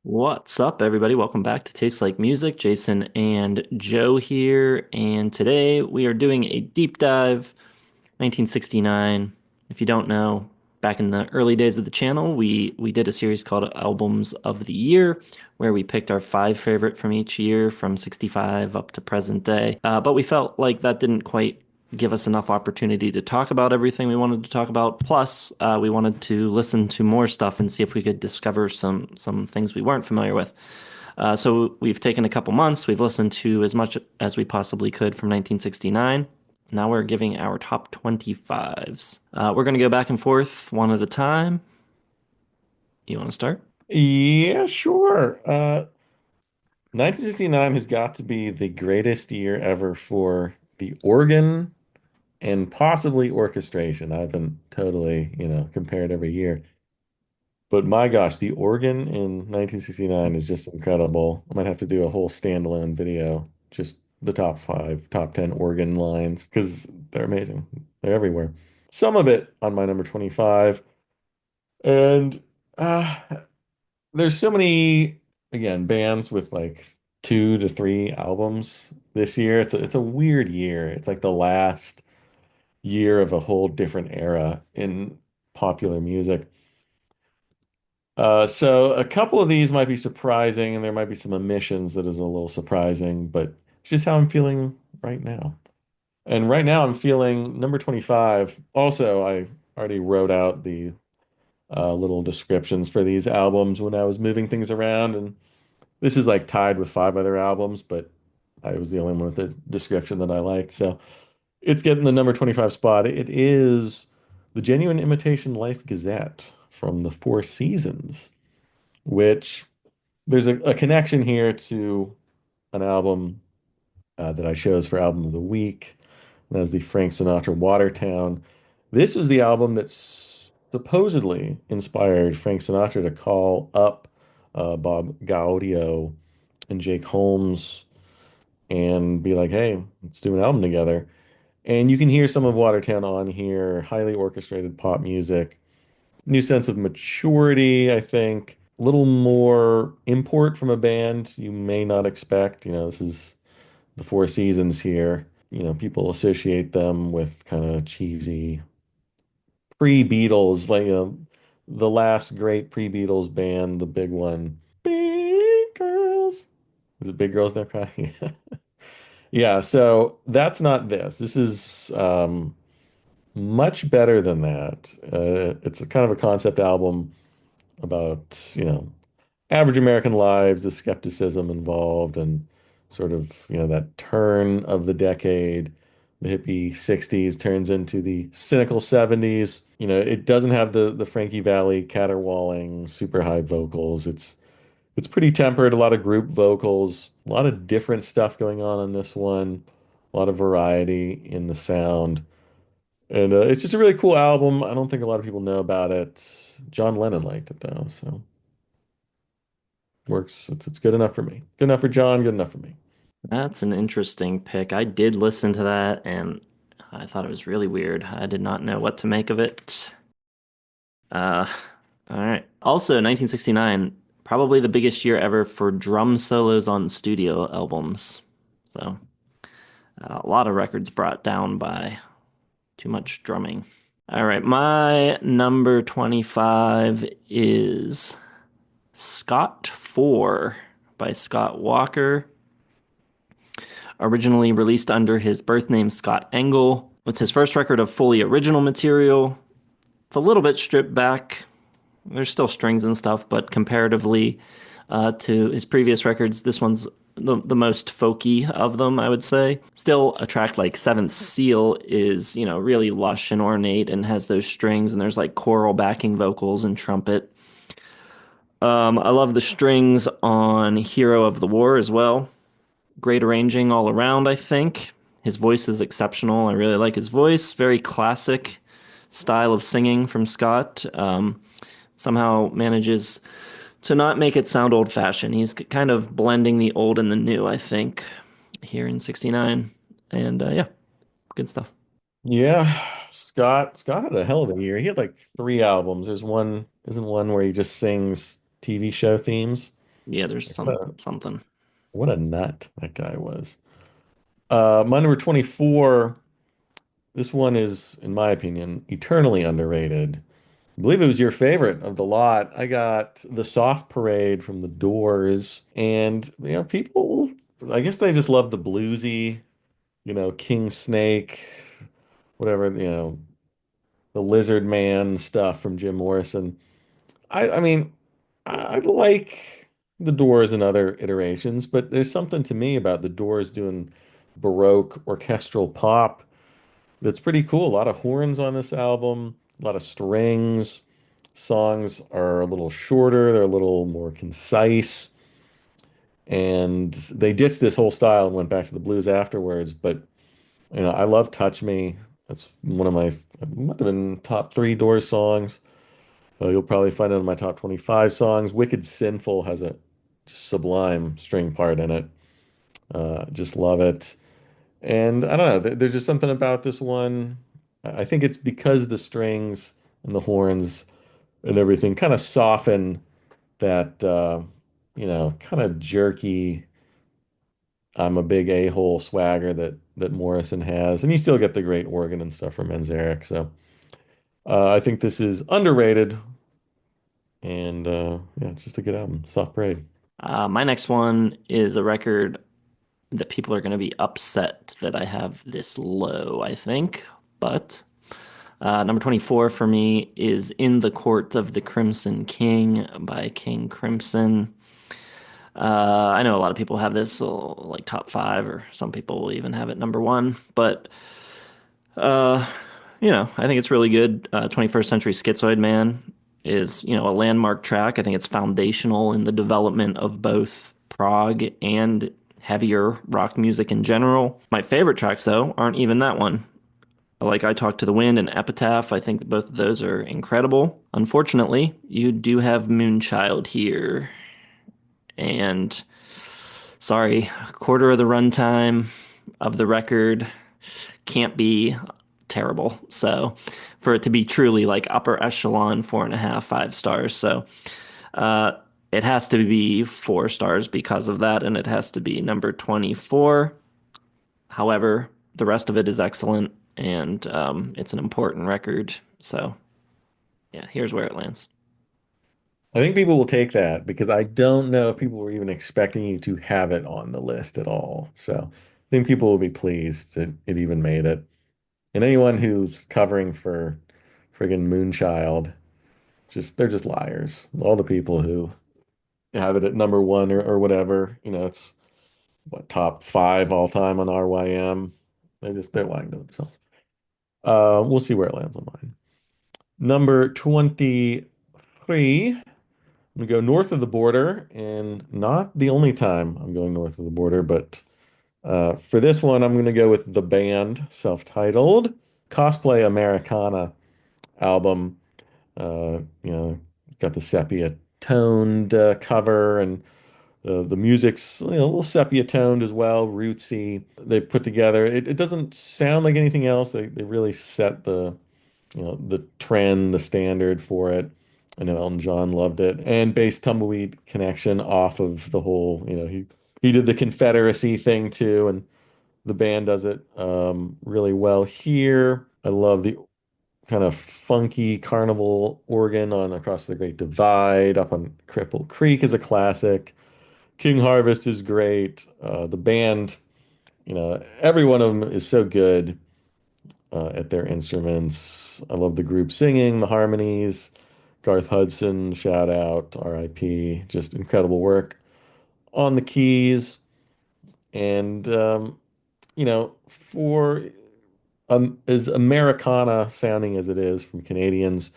What's up, everybody? Welcome back to Taste Like Music. Jason and Joe here, and today we are doing a deep dive 1969. If you don't know, back in the early days of the channel, we did a series called Albums of the Year, where we picked our five favorite from each year, from 65 up to present day. But we felt like that didn't quite give us enough opportunity to talk about everything we wanted to talk about. Plus, we wanted to listen to more stuff and see if we could discover some things we weren't familiar with. So we've taken a couple months. We've listened to as much as we possibly could from 1969. Now we're giving our top 25s. We're going to go back and forth one at a time. You want to start? Yeah, sure. 1969 has got to be the greatest year ever for the organ and possibly orchestration. I've been totally, compared every year. But my gosh, the organ in 1969 is just incredible. I might have to do a whole standalone video, just the top five, top 10 organ lines, because they're amazing. They're everywhere. Some of it on my number 25. And uh, there's so many, again, bands with like 2 to 3 albums this year. It's a weird year. It's like the last year of a whole different era in popular music. So a couple of these might be surprising, and there might be some omissions that is a little surprising, but it's just how I'm feeling right now. And right now I'm feeling number 25. Also, I already wrote out the little descriptions for these albums when I was moving things around, and this is like tied with five other albums, but I was the only one with the description that I liked. So it's getting the number 25 spot. It is the Genuine Imitation Life Gazette from the Four Seasons, which there's a connection here to an album that I chose for Album of the Week. And that is the Frank Sinatra Watertown. This was the album that supposedly inspired Frank Sinatra to call up Bob Gaudio and Jake Holmes and be like, hey, let's do an album together. And you can hear some of Watertown on here, highly orchestrated pop music, new sense of maturity, I think, a little more import from a band you may not expect. This is the Four Seasons here. People associate them with kind of cheesy pre-Beatles, like, the last great pre-Beatles band, the big one. Big Girls. Is it Big Girls Don't Cry? Yeah. Yeah, so that's not this. This is much better than that. It's a kind of a concept album about, average American lives, the skepticism involved, and sort of, that turn of the decade. The hippie 60s turns into the cynical 70s. It doesn't have the Frankie Valli caterwauling super high vocals. It's pretty tempered, a lot of group vocals, a lot of different stuff going on this one, a lot of variety in the sound. And it's just a really cool album. I don't think a lot of people know about it. John Lennon liked it though, so works. It's good enough for me. Good enough for John, good enough for me. That's an interesting pick. I did listen to that and I thought it was really weird. I did not know what to make of it. Uh, all right. Also, 1969, probably the biggest year ever for drum solos on studio albums. So, a lot of records brought down by too much drumming. All right, my number 25 is Scott 4 by Scott Walker. Originally released under his birth name Scott Engel. It's his first record of fully original material. It's a little bit stripped back. There's still strings and stuff, but comparatively to his previous records, this one's the most folky of them, I would say. Still, a track like Seventh Seal is, really lush and ornate and has those strings, and there's like choral backing vocals and trumpet. I love the strings on Hero of the War as well. Great arranging all around, I think. His voice is exceptional. I really like his voice. Very classic style of singing from Scott. Somehow manages to not make it sound old fashioned. He's kind of blending the old and the new, I think, here in 69. And yeah, good stuff. Yeah, Scott had a hell of a year. He had like 3 albums. There's one, isn't one where he just sings TV show themes? Yeah, there's What a, something. what a nut that guy was. My number 24, this one is, in my opinion, eternally underrated. I believe it was your favorite of the lot. I got The Soft Parade from The Doors. And, people, I guess they just love the bluesy, King Snake, whatever, the Lizard Man stuff from Jim Morrison. I mean, I like The Doors and other iterations, but there's something to me about The Doors doing Baroque orchestral pop that's pretty cool. A lot of horns on this album, a lot of strings. Songs are a little shorter, they're a little more concise, and they ditched this whole style and went back to the blues afterwards. But I love Touch Me. That's one of my, it might have been top three Doors songs. You'll probably find it in my top 25 songs. Wicked Sinful has a just sublime string part in it. Just love it. And I don't know, there's just something about this one. I think it's because the strings and the horns and everything kind of soften that, kind of jerky, I'm a big a-hole swagger that Morrison has. And you still get the great organ and stuff from Manzarek. So I think this is underrated. And yeah, it's just a good album. Soft Parade. My next one is a record that people are going to be upset that I have this low, I think. But number 24 for me is In the Court of the Crimson King by King Crimson. I know a lot of people have this like top five, or some people will even have it number one. But uh, I think it's really good. 21st Century Schizoid Man is, a landmark track. I think it's foundational in the development of both prog and heavier rock music in general. My favorite tracks, though, aren't even that one. Like I Talk to the Wind and Epitaph, I think that both of those are incredible. Unfortunately, you do have Moonchild here. And sorry, a quarter of the runtime of the record can't be terrible. So for it to be truly like upper echelon, 4.5, 5 stars. So uh, it has to be 4 stars because of that, and it has to be number 24. However, the rest of it is excellent, and it's an important record. So yeah, here's where it lands. I think people will take that because I don't know if people were even expecting you to have it on the list at all. So I think people will be pleased that it even made it. And anyone who's covering for friggin' Moonchild, they're just liars. All the people who have it at number one or whatever, it's what, top five all time on RYM. They're lying to themselves. We'll see where it lands on mine. Number 23. I'm gonna go north of the border, and not the only time I'm going north of the border, but for this one, I'm gonna go with the band, self-titled Cosplay Americana album. Got the sepia toned cover, and the music's a little sepia toned as well, rootsy. They put together. It doesn't sound like anything else. They really set the trend, the standard for it. I know Elton John loved it, and based Tumbleweed Connection off of the whole. He did the Confederacy thing too, and the band does it really well here. I love the kind of funky carnival organ on Across the Great Divide. Up on Cripple Creek is a classic. King Harvest is great. The band, every one of them is so good at their instruments. I love the group singing, the harmonies. Garth Hudson, shout out, RIP, just incredible work on the keys. And, for as Americana sounding as it is from Canadians,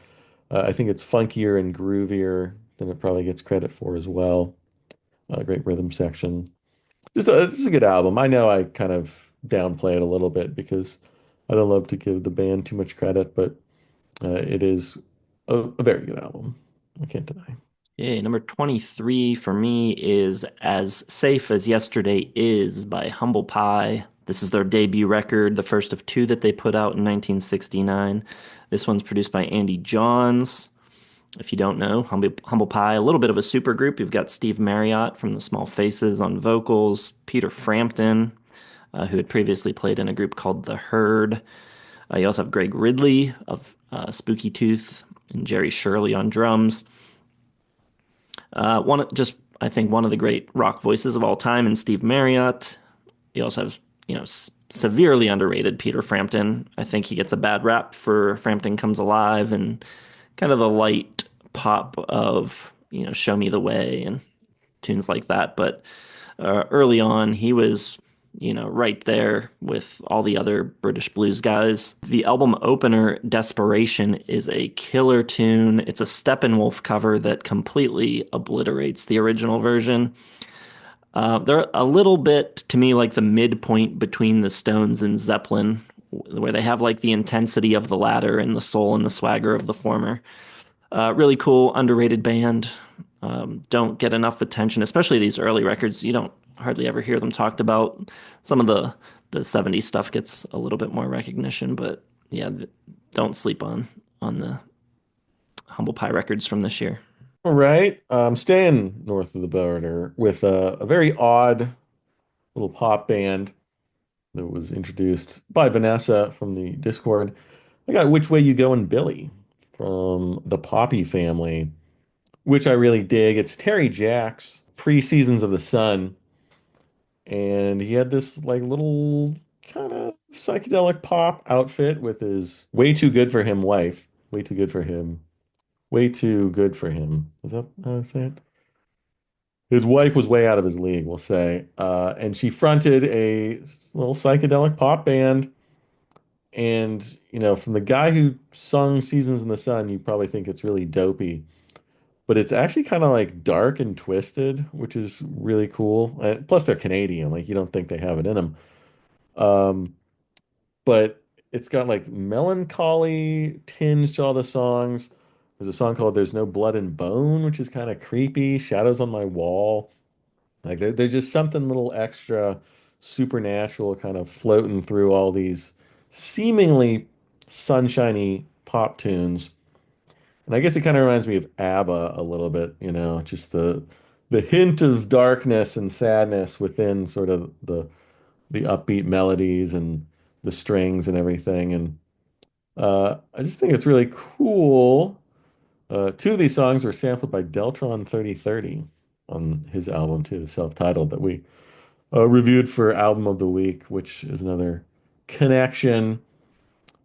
I think it's funkier and groovier than it probably gets credit for as well. Great rhythm section. This is a good album. I know I kind of downplay it a little bit because I don't love to give the band too much credit, but it is a very good album. I can't deny. Yeah, number 23 for me is As Safe as Yesterday Is by Humble Pie. This is their debut record, the first of two that they put out in 1969. This one's produced by Andy Johns. If you don't know, Humble Pie, a little bit of a super group. You've got Steve Marriott from the Small Faces on vocals, Peter Frampton, who had previously played in a group called The Herd. You also have Greg Ridley of Spooky Tooth and Jerry Shirley on drums. I think one of the great rock voices of all time, and Steve Marriott. You also have, severely underrated Peter Frampton. I think he gets a bad rap for Frampton Comes Alive and kind of the light pop of, Show Me the Way and tunes like that. But early on, he was, right there with all the other British blues guys. The album opener, Desperation, is a killer tune. It's a Steppenwolf cover that completely obliterates the original version. They're a little bit to me like the midpoint between the Stones and Zeppelin, where they have like the intensity of the latter and the soul and the swagger of the former. Really cool, underrated band. Don't get enough attention, especially these early records. You don't hardly ever hear them talked about. Some of the '70s stuff gets a little bit more recognition, but yeah, don't sleep on the Humble Pie records from this year. All right. Staying north of the border with a very odd little pop band that was introduced by Vanessa from the Discord. I got Which Way You Goin' Billy from the Poppy family, which I really dig. It's Terry Jacks, pre-Seasons of the Sun, and he had this like little kind of psychedelic pop outfit with his way too good for him wife. Way too good for him. Way too good for him. Is that how I say it? His wife was way out of his league, we'll say. And she fronted a little psychedelic pop band. And, from the guy who sung Seasons in the Sun, you probably think it's really dopey. But it's actually kind of like dark and twisted, which is really cool. Plus, they're Canadian. Like, you don't think they have it in them. Um, but it's got like melancholy tinge to all the songs. There's a song called There's No Blood and Bone, which is kind of creepy. Shadows on My Wall. Like there's just something little extra supernatural kind of floating through all these seemingly sunshiny pop tunes. And I guess it kind of reminds me of ABBA a little bit, just the hint of darkness and sadness within sort of the upbeat melodies and the strings and everything. And I just think it's really cool. Two of these songs were sampled by Deltron 3030 on his album too, self-titled that we reviewed for Album of the Week, which is another connection.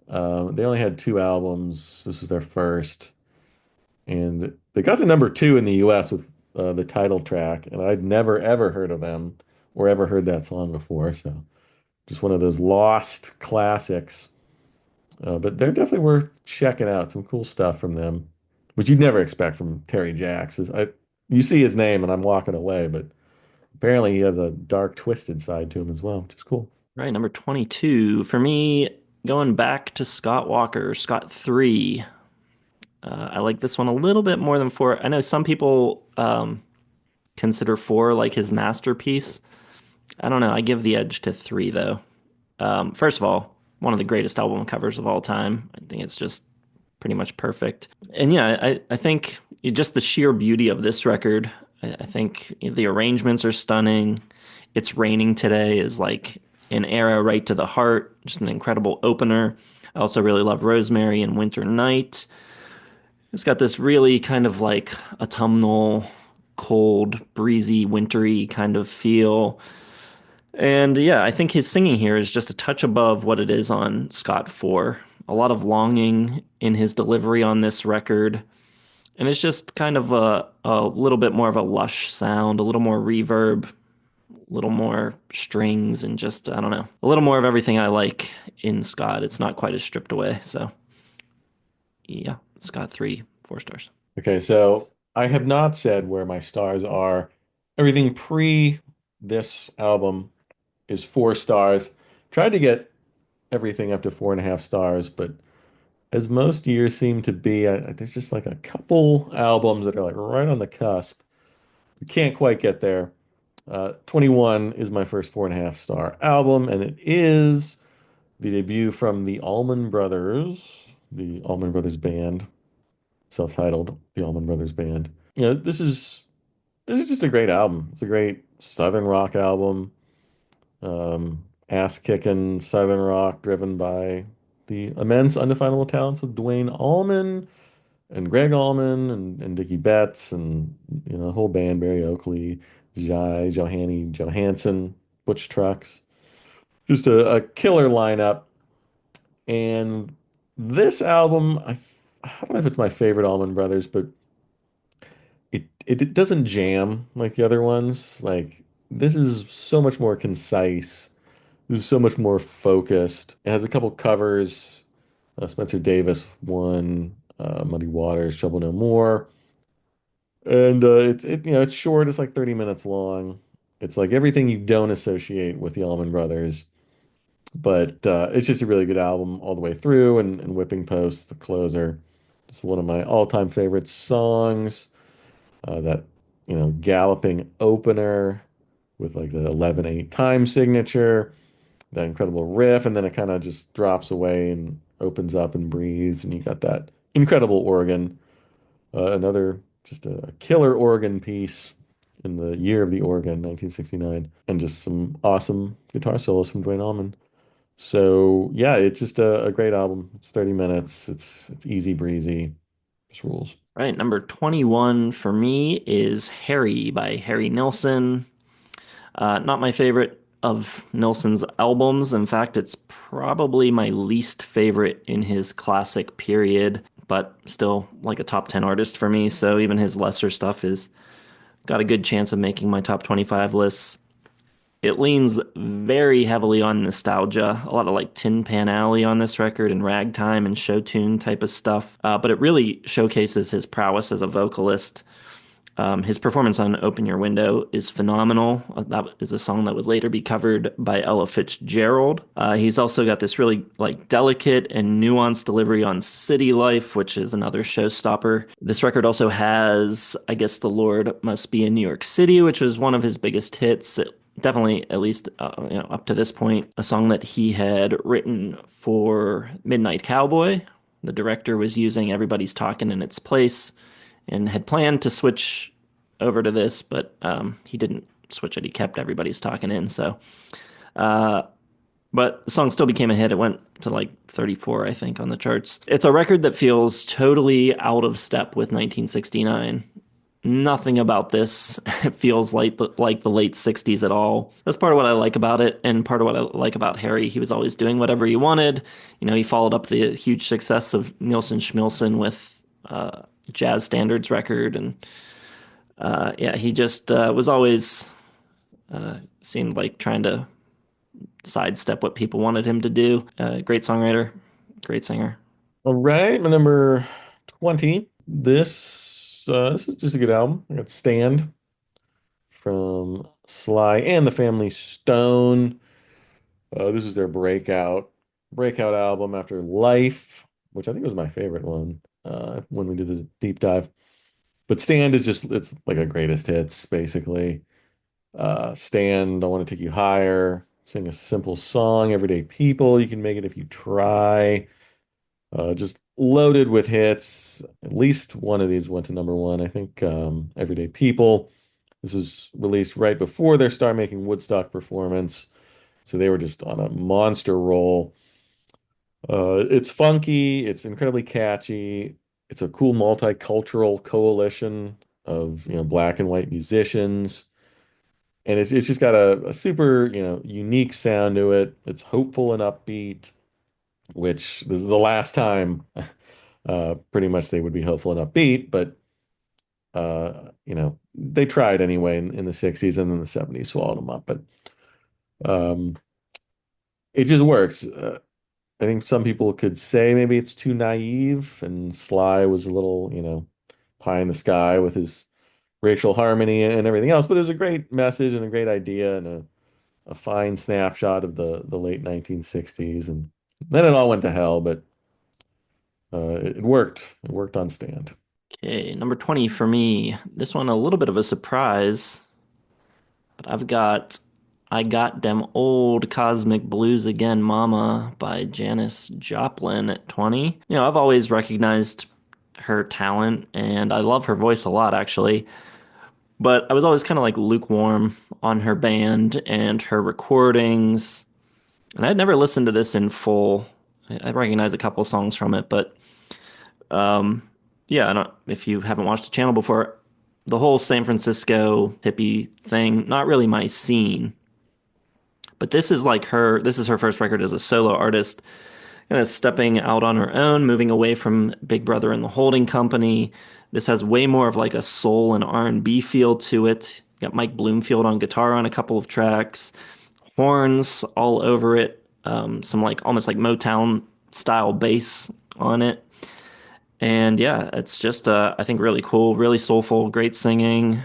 They only had two albums. This was their first, and they got to number two in the U.S. with the title track, and I'd never ever heard of them or ever heard that song before. So just one of those lost classics. But they're definitely worth checking out. Some cool stuff from them, which you'd never expect from Terry Jacks. You see his name, and I'm walking away, but apparently he has a dark, twisted side to him as well, which is cool. Right, number 22. For me, going back to Scott Walker, Scott 3. I like this one a little bit more than 4. I know some people consider 4 like his masterpiece. I don't know. I give the edge to 3, though. First of all, one of the greatest album covers of all time. I think it's just pretty much perfect. And yeah, I think just the sheer beauty of this record. I think the arrangements are stunning. It's Raining Today is like an arrow right to the heart. Just an incredible opener. I also really love Rosemary and Winter Night. It's got this really kind of like autumnal, cold, breezy, wintry kind of feel. And yeah, I think his singing here is just a touch above what it is on Scott 4. A lot of longing in his delivery on this record. And it's just kind of a little bit more of a lush sound, a little more reverb, a little more strings, and just, I don't know, a little more of everything I like in Scott. It's not quite as stripped away. So yeah, Scott 3, 4 stars. Okay, so I have not said where my stars are. Everything pre this album is 4 stars. Tried to get everything up to 4.5 stars, but as most years seem to be, there's just like a couple albums that are like right on the cusp. We can't quite get there. 21 is my first 4.5 star album, and it is the debut from the Allman Brothers band. self-titled, the Allman Brothers Band. This is just a great album. It's a great Southern rock album. Ass-kicking Southern rock driven by the immense undefinable talents of Dwayne Allman and Greg Allman and Dickie Betts and the whole band, Barry Oakley, Jai, Johanny Johansson, Butch Trucks. Just a killer lineup. And this album, I don't know if it's my favorite Allman Brothers, but it doesn't jam like the other ones. Like this is so much more concise. This is so much more focused. It has a couple covers. Spencer Davis one, Muddy Waters, Trouble No More. And it's short. It's like 30 minutes long. It's like everything you don't associate with the Allman Brothers. But it's just a really good album all the way through. And Whipping Post, the closer, it's one of my all-time favorite songs. That galloping opener with like the 11/8 time signature, that incredible riff, and then it kind of just drops away and opens up and breathes, and you got that incredible organ. Another just a killer organ piece in the year of the organ, 1969, and just some awesome guitar solos from Duane Allman. So yeah, it's just a great album. It's 30 minutes. It's easy breezy. Just rules. Right, number 21 for me is Harry by Harry Nilsson. Not my favorite of Nilsson's albums. In fact, it's probably my least favorite in his classic period, but still like a top 10 artist for me. So even his lesser stuff is got a good chance of making my top 25 lists. It leans very heavily on nostalgia, a lot of like Tin Pan Alley on this record and ragtime and show tune type of stuff. But it really showcases his prowess as a vocalist. His performance on Open Your Window is phenomenal. That is a song that would later be covered by Ella Fitzgerald. He's also got this really like delicate and nuanced delivery on City Life, which is another showstopper. This record also has, I guess, The Lord Must Be in New York City, which was one of his biggest hits. Definitely, at least up to this point, a song that he had written for Midnight Cowboy. The director was using Everybody's Talking in its place and had planned to switch over to this, but he didn't switch it. He kept Everybody's Talking in. So, but the song still became a hit. It went to like 34, I think, on the charts. It's a record that feels totally out of step with 1969. Nothing about this feels like the late 60s at all. That's part of what I like about it, and part of what I like about Harry. He was always doing whatever he wanted. He followed up the huge success of Nilsson Schmilsson with Jazz Standards record, and yeah, he just was always seemed like trying to sidestep what people wanted him to do. Great songwriter, great singer. All right, my number 20. This is just a good album. I got Stand from Sly and the Family Stone. This is their breakout album after Life, which I think was my favorite one when we did the deep dive. But Stand is just it's like a greatest hits, basically. Stand, I Want to Take You Higher, Sing a Simple Song, Everyday People, You Can Make It If You Try. Just loaded with hits. At least one of these went to number one. I think Everyday People. This was released right before their Star Making Woodstock performance. So they were just on a monster roll. It's funky, it's incredibly catchy. It's a cool multicultural coalition of black and white musicians. And it's just got a super unique sound to it. It's hopeful and upbeat, which this is the last time pretty much they would be hopeful and upbeat, but they tried anyway in the 60s, and then the 70s swallowed them up. But um, it just works. I think some people could say maybe it's too naive, and Sly was a little, pie in the sky with his racial harmony and everything else, but it was a great message and a great idea and a fine snapshot of the late 1960s. And then it all went to hell, but it worked. It worked on Stand. Okay, number 20 for me. This one a little bit of a surprise, but I've got I Got Dem Old Cosmic Blues Again Mama by Janis Joplin at 20. I've always recognized her talent, and I love her voice a lot, actually. But I was always kind of like lukewarm on her band and her recordings. And I'd never listened to this in full. I recognize a couple songs from it, but um, yeah, I don't, if you haven't watched the channel before, the whole San Francisco hippie thing, not really my scene. But this is her first record as a solo artist, kind of stepping out on her own, moving away from Big Brother and the holding company. This has way more of like a soul and R&B feel to it. You got Mike Bloomfield on guitar on a couple of tracks, horns all over it, some like almost like Motown style bass on it. And yeah, it's just I think really cool, really soulful, great singing.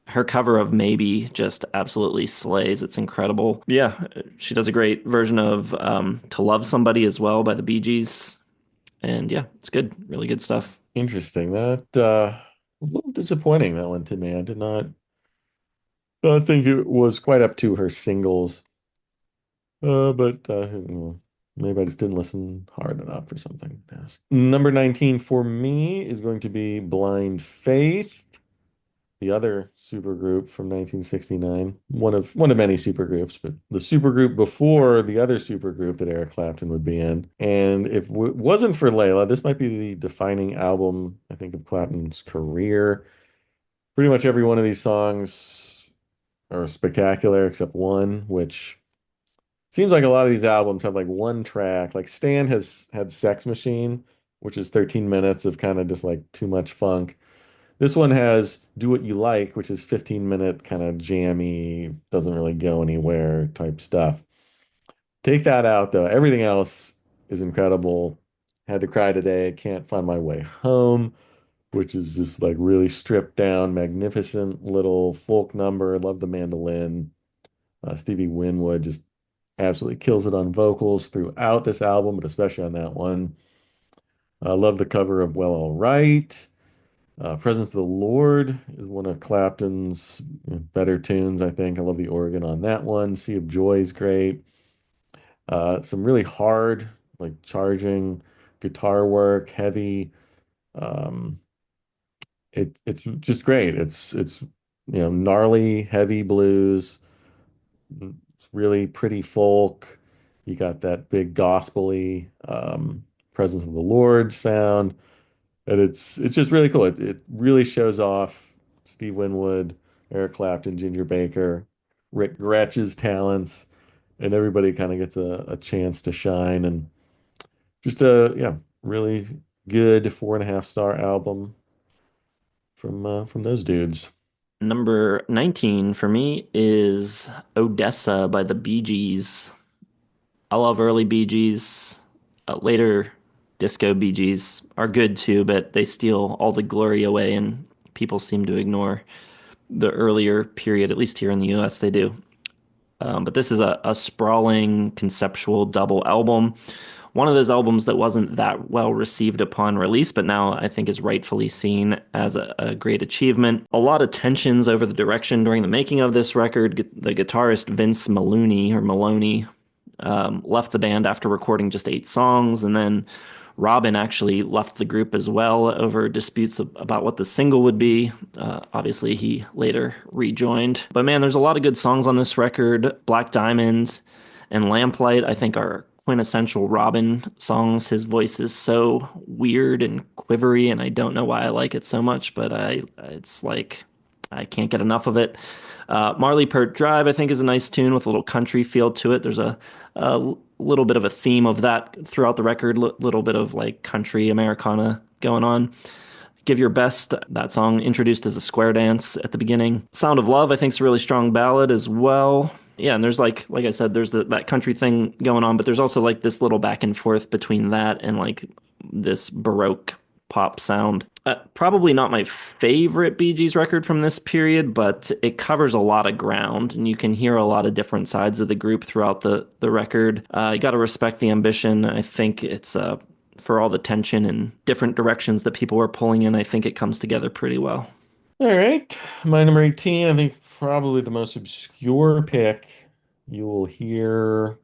Her cover of Maybe just absolutely slays. It's incredible. Yeah, she does a great version of To Love Somebody as well by the Bee Gees. And yeah, it's good. Really good stuff. Interesting. That a little disappointing, that one to me. I did not think it was quite up to her singles. But maybe I just didn't listen hard enough or something. Yes. Number 19 for me is going to be Blind Faith, the other supergroup from 1969. One of many supergroups, but the supergroup before the other supergroup that Eric Clapton would be in. And if it wasn't for Layla, this might be the defining album, I think, of Clapton's career. Pretty much every one of these songs are spectacular except one, which seems like a lot of these albums have like one track. Like Stan has had Sex Machine, which is 13 minutes of kind of just like too much funk. This one has Do What You Like, which is 15-minute kind of jammy, doesn't really go anywhere type stuff. Take that out though. Everything else is incredible. Had to Cry Today, Can't Find My Way Home, which is just like really stripped down, magnificent little folk number. Love the mandolin. Stevie Winwood just absolutely kills it on vocals throughout this album, but especially on that one. I love the cover of Well, All Right. Presence of the Lord is one of Clapton's better tunes, I think. I love the organ on that one. Sea of Joy is great. Some really hard, like charging guitar work, heavy. Um, it's just great. It's gnarly, heavy blues, really pretty folk. You got that big gospely Presence of the Lord sound. And it's just really cool. It really shows off Steve Winwood, Eric Clapton, Ginger Baker, Rick Gretsch's talents, and everybody kind of gets a chance to shine. And just a yeah, really good 4.5 star album from those dudes. Number 19 for me is Odessa by the Bee Gees. I love early Bee Gees. Later disco Bee Gees are good too, but they steal all the glory away, and people seem to ignore the earlier period, at least here in the US, they do. But this is a sprawling conceptual double album. One of those albums that wasn't that well received upon release, but now I think is rightfully seen as a great achievement. A lot of tensions over the direction during the making of this record. The guitarist Vince Maloney left the band after recording just 8 songs, and then Robin actually left the group as well over disputes about what the single would be. Obviously, he later rejoined. But man, there's a lot of good songs on this record. Black Diamond and Lamplight, I think, are quintessential Robin songs. His voice is so weird and quivery, and I don't know why I like it so much, but it's like I can't get enough of it. Marley Pert Drive, I think, is a nice tune with a little country feel to it. There's a little bit of a theme of that throughout the record, little bit of like country Americana going on. Give Your Best, that song introduced as a square dance at the beginning. Sound of Love, I think, is a really strong ballad as well. Yeah, and there's like I said, there's that country thing going on, but there's also like this little back and forth between that and like this Baroque pop sound. Probably not my favorite Bee Gees record from this period, but it covers a lot of ground, and you can hear a lot of different sides of the group throughout the record. You got to respect the ambition. I think it's for all the tension and different directions that people were pulling in. I think it comes together pretty well. All right, my number 18, I think probably the most obscure pick you will hear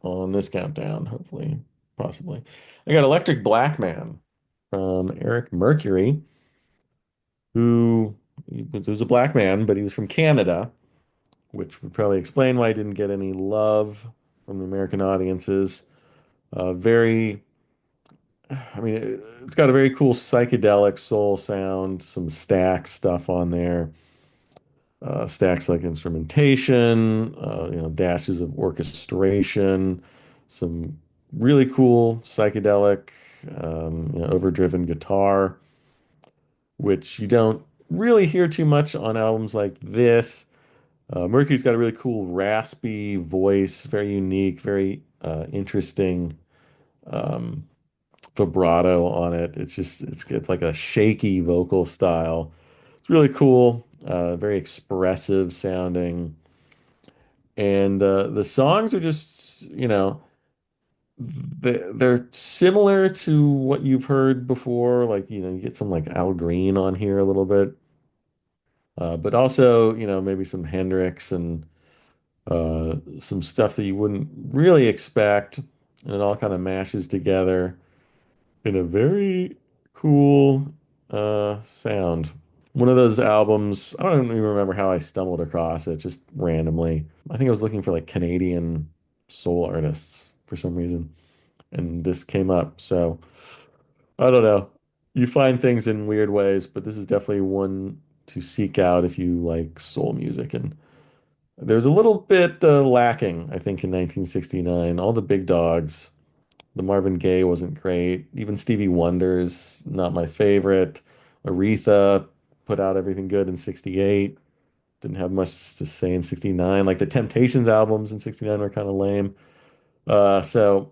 on this countdown, hopefully, possibly. I got Electric Black Man from Eric Mercury, who was a black man, but he was from Canada, which would probably explain why he didn't get any love from the American audiences. Very, I mean, it's got a very cool psychedelic soul sound, some Stax stuff on there. Stacks like instrumentation, dashes of orchestration, some really cool psychedelic, overdriven guitar, which you don't really hear too much on albums like this. Mercury's got a really cool raspy voice, very unique, very interesting um, vibrato on it. It's like a shaky vocal style. It's really cool, very expressive sounding. And the songs are just, they're similar to what you've heard before. Like, you get some like Al Green on here a little bit, but also, maybe some Hendrix and some stuff that you wouldn't really expect. And it all kind of mashes together in a very cool sound. One of those albums, I don't even remember how I stumbled across it, just randomly. I think I was looking for like Canadian soul artists for some reason, and this came up. So I don't know. You find things in weird ways, but this is definitely one to seek out if you like soul music. And there's a little bit lacking, I think, in 1969. All the big dogs. The Marvin Gaye wasn't great. Even Stevie Wonder's not my favorite. Aretha put out everything good in 68. Didn't have much to say in 69. Like the Temptations albums in 69 were kind of lame. So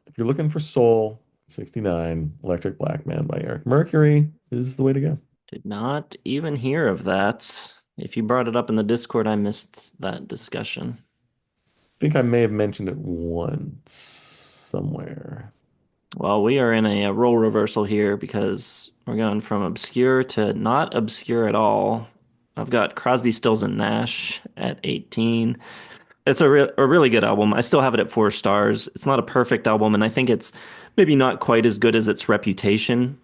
if you're looking for soul, 69, Electric Black Man by Eric Mercury is the way to go. Did not even hear of that. If you brought it up in the Discord, I missed that discussion. I think I may have mentioned it once somewhere. Well, we are in a role reversal here because we're going from obscure to not obscure at all. I've got Crosby, Stills, and Nash at 18. It's a really good album. I still have it at 4 stars. It's not a perfect album, and I think it's maybe not quite as good as its reputation,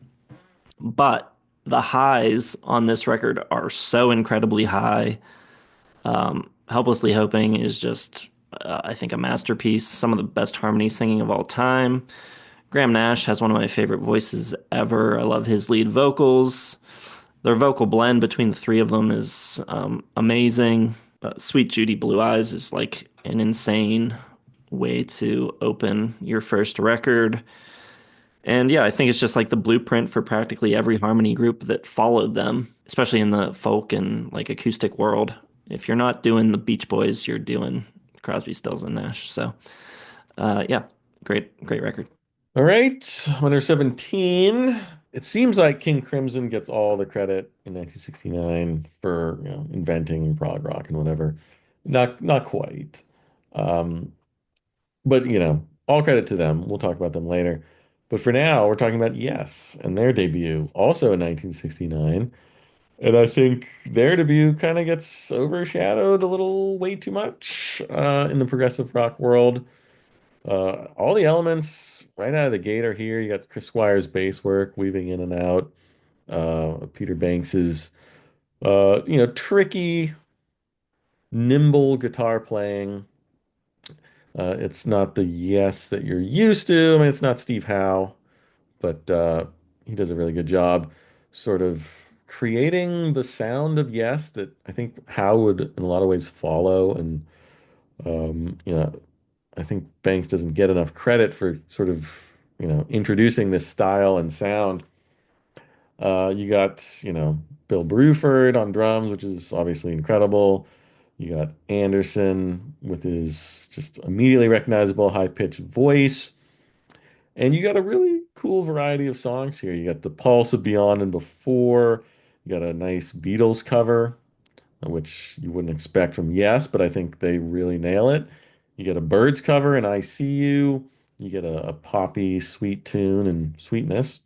but the highs on this record are so incredibly high. Helplessly Hoping is just, I think, a masterpiece. Some of the best harmony singing of all time. Graham Nash has one of my favorite voices ever. I love his lead vocals. Their vocal blend between the three of them is amazing. Sweet Judy Blue Eyes is like an insane way to open your first record. And yeah, I think it's just like the blueprint for practically every harmony group that followed them, especially in the folk and like acoustic world. If you're not doing the Beach Boys, you're doing Crosby, Stills, and Nash. So yeah, great record. All right, number 17. It seems like King Crimson gets all the credit in 1969 for, inventing prog rock and whatever. Not quite. Um, but all credit to them. We'll talk about them later. But for now, we're talking about Yes and their debut, also in 1969. And I think their debut kind of gets overshadowed a little way too much in the progressive rock world. All the elements right out of the gate are here. You got Chris Squire's bass work weaving in and out. Peter Banks's, tricky, nimble guitar playing. It's not the Yes that you're used to. I mean, it's not Steve Howe, but he does a really good job sort of creating the sound of Yes that I think Howe would in a lot of ways follow. And, um, you know, I think Banks doesn't get enough credit for sort of, introducing this style and sound. You got, Bill Bruford on drums, which is obviously incredible. You got Anderson with his just immediately recognizable high-pitched voice. And you got a really cool variety of songs here. You got The Pulse of Beyond and Before. You got a nice Beatles cover, which you wouldn't expect from Yes, but I think they really nail it. You get a Birds cover in I See You. You get a poppy, sweet tune and sweetness.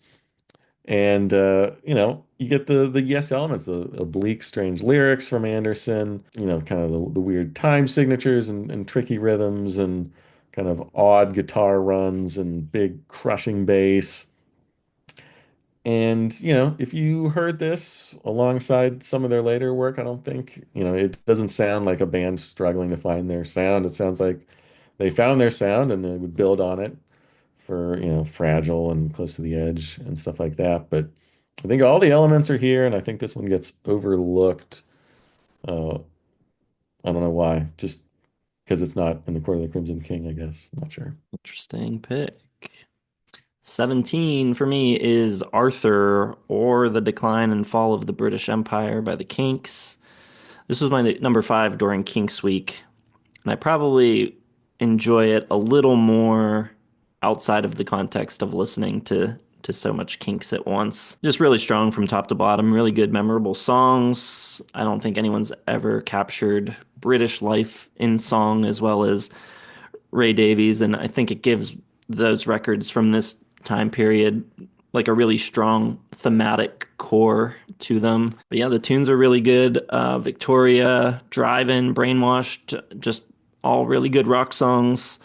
And you get the Yes elements, the oblique, strange lyrics from Anderson, kind of the weird time signatures and tricky rhythms and kind of odd guitar runs and big crushing bass. And, if you heard this alongside some of their later work, I don't think, it doesn't sound like a band struggling to find their sound. It sounds like they found their sound and they would build on it for, Fragile and Close to the Edge and stuff like that. But I think all the elements are here, and I think this one gets overlooked. Uh, I don't know why, just because it's not in the Court of the Crimson King, I guess. I'm not sure. Interesting pick. 17 for me is Arthur or The Decline and Fall of the British Empire by the Kinks. This was my number five during Kinks Week, and I probably enjoy it a little more outside of the context of listening to so much Kinks at once. Just really strong from top to bottom, really good, memorable songs. I don't think anyone's ever captured British life in song as well as Ray Davies, and I think it gives those records from this time period like a really strong thematic core to them. But yeah, the tunes are really good. Victoria, Drivin', Brainwashed, just all really good rock songs.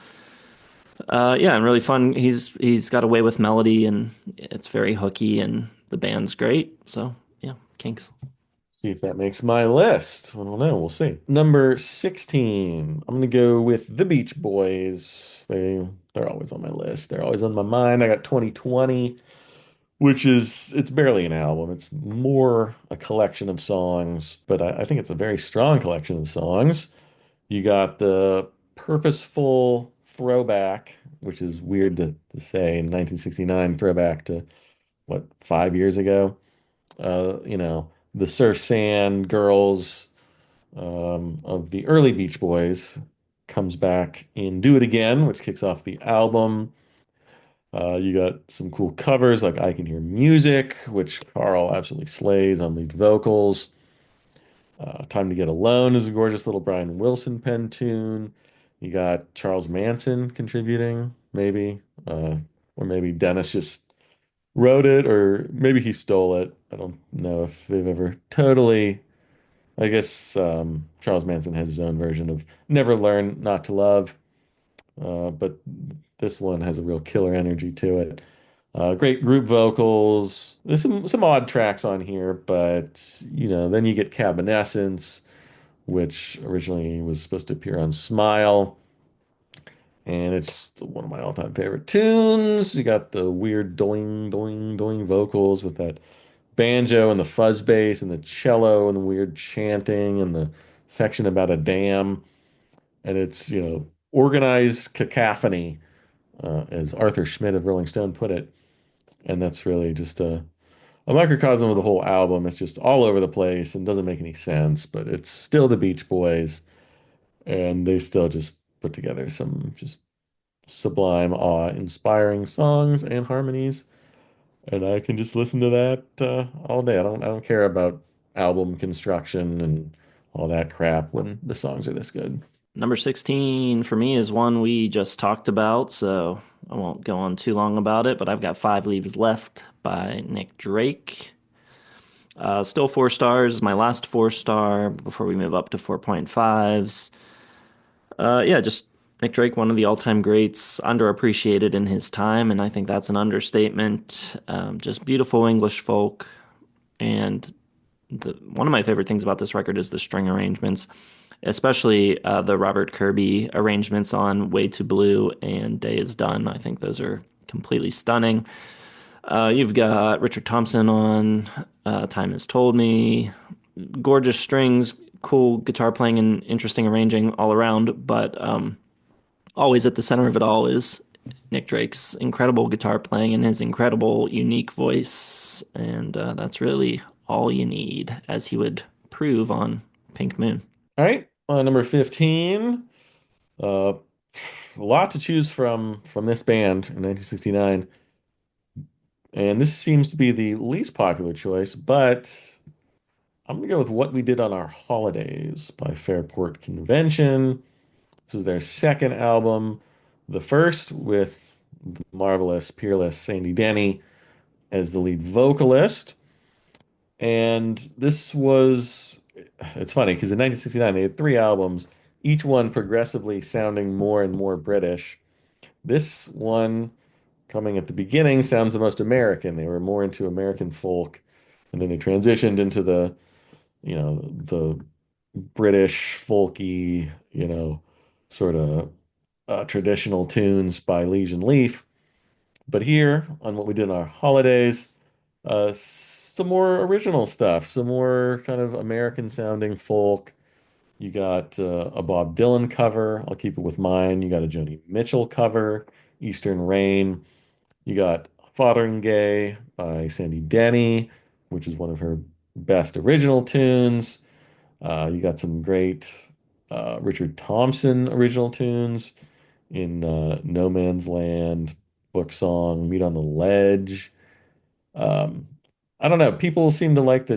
Yeah, and really fun. He's got a way with melody, and it's very hooky, and the band's great. So yeah, Kinks. See if that makes my list. I don't know. We'll see. Number 16. I'm gonna go with the Beach Boys. They're always on my list. They're always on my mind. I got 2020, which is it's barely an album. It's more a collection of songs, but I think it's a very strong collection of songs. You got the purposeful throwback, which is weird to say in 1969, throwback to what, 5 years ago? The Surf Sand Girls of the early Beach Boys comes back in Do It Again, which kicks off the album. You got some cool covers like I Can Hear Music, which Carl absolutely slays on lead vocals. Time to Get Alone is a gorgeous little Brian Wilson pen tune. You got Charles Manson contributing, maybe. Or maybe Dennis just wrote it, or maybe he stole it. I don't know if they've ever totally. I guess Charles Manson has his own version of Never Learn Not to Love, but this one has a real killer energy to it. Great group vocals. There's some odd tracks on here, but then you get Cabanescence, which originally was supposed to appear on Smile, and it's one of my all-time favorite tunes. You got the weird doing, doing, doing vocals with that banjo and the fuzz bass and the cello and the weird chanting and the section about a dam. And it's, organized cacophony, as Arthur Schmidt of Rolling Stone put it. And that's really just a microcosm of the whole album. It's just all over the place and doesn't make any sense, but it's still the Beach Boys, and they still just put together some just sublime, awe-inspiring songs and harmonies. And I can just listen to that all day. I don't care about album construction and all that crap when the songs are this good. Number 16 for me is one we just talked about, so I won't go on too long about it, but I've got Five Leaves Left by Nick Drake. Still 4 stars, my last 4 star before we move up to 4.5s. Yeah, just Nick Drake, one of the all-time greats, underappreciated in his time, and I think that's an understatement. Just beautiful English folk, and one of my favorite things about this record is the string arrangements, especially the Robert Kirby arrangements on Way Too Blue and Day Is Done. I think those are completely stunning. You've got Richard Thompson on Time Has Told Me. Gorgeous strings, cool guitar playing, and interesting arranging all around. But always at the center of it all is Nick Drake's incredible guitar playing and his incredible, unique voice. And that's really all you need, as he would prove on Pink Moon. All right, number 15. Uh, a lot to choose from this band in 1969. And this seems to be the least popular choice, but I'm going to go with What We Did on Our Holidays by Fairport Convention. This is their second album, the first with the marvelous, peerless Sandy Denny as the lead vocalist. And it's funny because in 1969 they had 3 albums, each one progressively sounding more and more British. This one coming at the beginning sounds the most American. They were more into American folk, and then they transitioned into the British folky, sort of traditional tunes by Legion Leaf. But here, on what we did on our holidays, some more original stuff, some more kind of American sounding folk. You got a Bob Dylan cover. I'll keep it with mine. You got a Joni Mitchell cover, Eastern Rain. You got Fotheringay by Sandy Denny, which is one of her best original tunes. You got some great Richard Thompson original tunes in No Man's Land, Book Song, Meet on the Ledge. Um, I don't know. People seem to like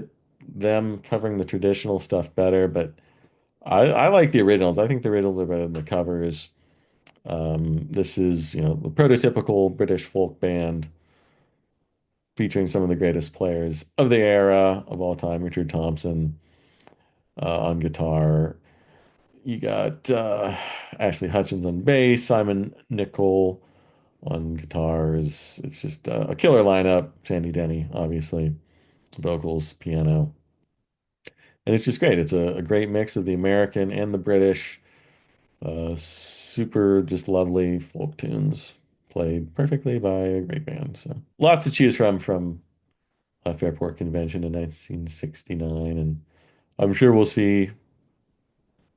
them covering the traditional stuff better, but I like the originals. I think the originals are better than the covers. This is, the prototypical British folk band featuring some of the greatest players of the era of all time. Richard Thompson on guitar. You got Ashley Hutchins on bass, Simon Nicol on guitars. It's just a killer lineup. Sandy Denny, obviously, vocals, piano. And it's just great. It's a great mix of the American and the British. Super just lovely folk tunes played perfectly by a great band. So lots to choose from Fairport Convention in 1969. And I'm sure we'll see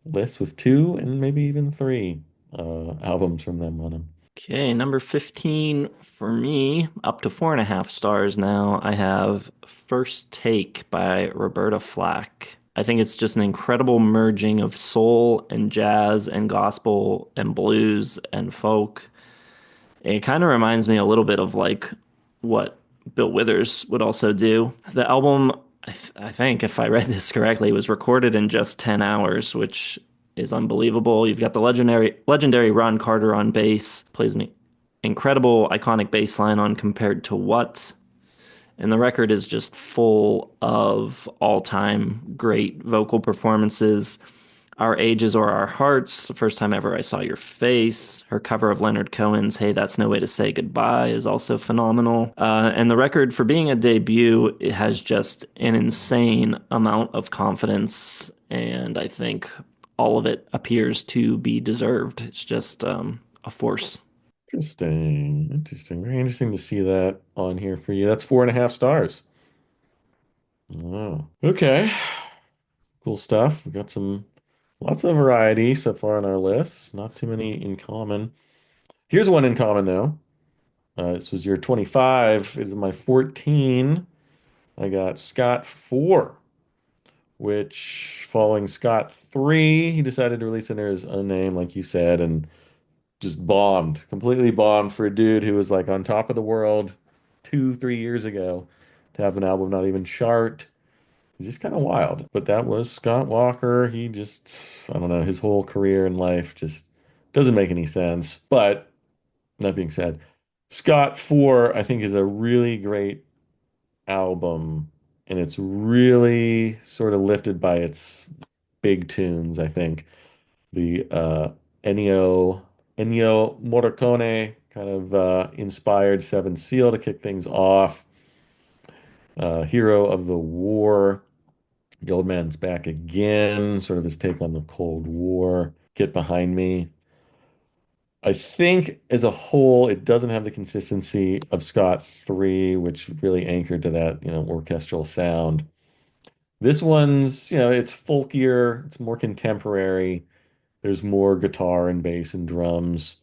lists with two and maybe even three albums from them on them. Okay, number 15 for me, up to 4.5 stars now. I have First Take by Roberta Flack. I think it's just an incredible merging of soul and jazz and gospel and blues and folk. It kind of reminds me a little bit of like what Bill Withers would also do. The album, I think, if I read this correctly, was recorded in just 10 hours, which is unbelievable. You've got the legendary Ron Carter on bass, plays an incredible iconic bass line on Compared to What. And the record is just full of all-time great vocal performances. Our Ages or Our Hearts, the first time ever I saw your face. Her cover of Leonard Cohen's Hey, That's No Way to Say Goodbye is also phenomenal. And the record, for being a debut, it has just an insane amount of confidence. And I think all of it appears to be deserved. It's just a force. Interesting. Interesting. Very interesting to see that on here for you. That's 4.5 stars. Oh, okay. Cool stuff. We got some lots of variety so far on our list. Not too many in common. Here's one in common though. This was your 25. It is my 14. I got Scott 4, which following Scott 3, he decided to release under his own name, like you said, and just bombed, completely bombed for a dude who was like on top of the world 2, 3 years ago to have an album not even chart. It's just kind of wild. But that was Scott Walker. He just, I don't know, his whole career and life just doesn't make any sense. But that being said, Scott 4, I think, is a really great album. And it's really sort of lifted by its big tunes, I think. The Ennio Morricone kind of inspired Seven Seal to kick things off. Hero of the War. The Old Man's Back Again, sort of his take on the Cold War. Get Behind Me. I think as a whole, it doesn't have the consistency of Scott 3, which really anchored to that, orchestral sound. This one's, it's folkier, it's more contemporary. There's more guitar and bass and drums.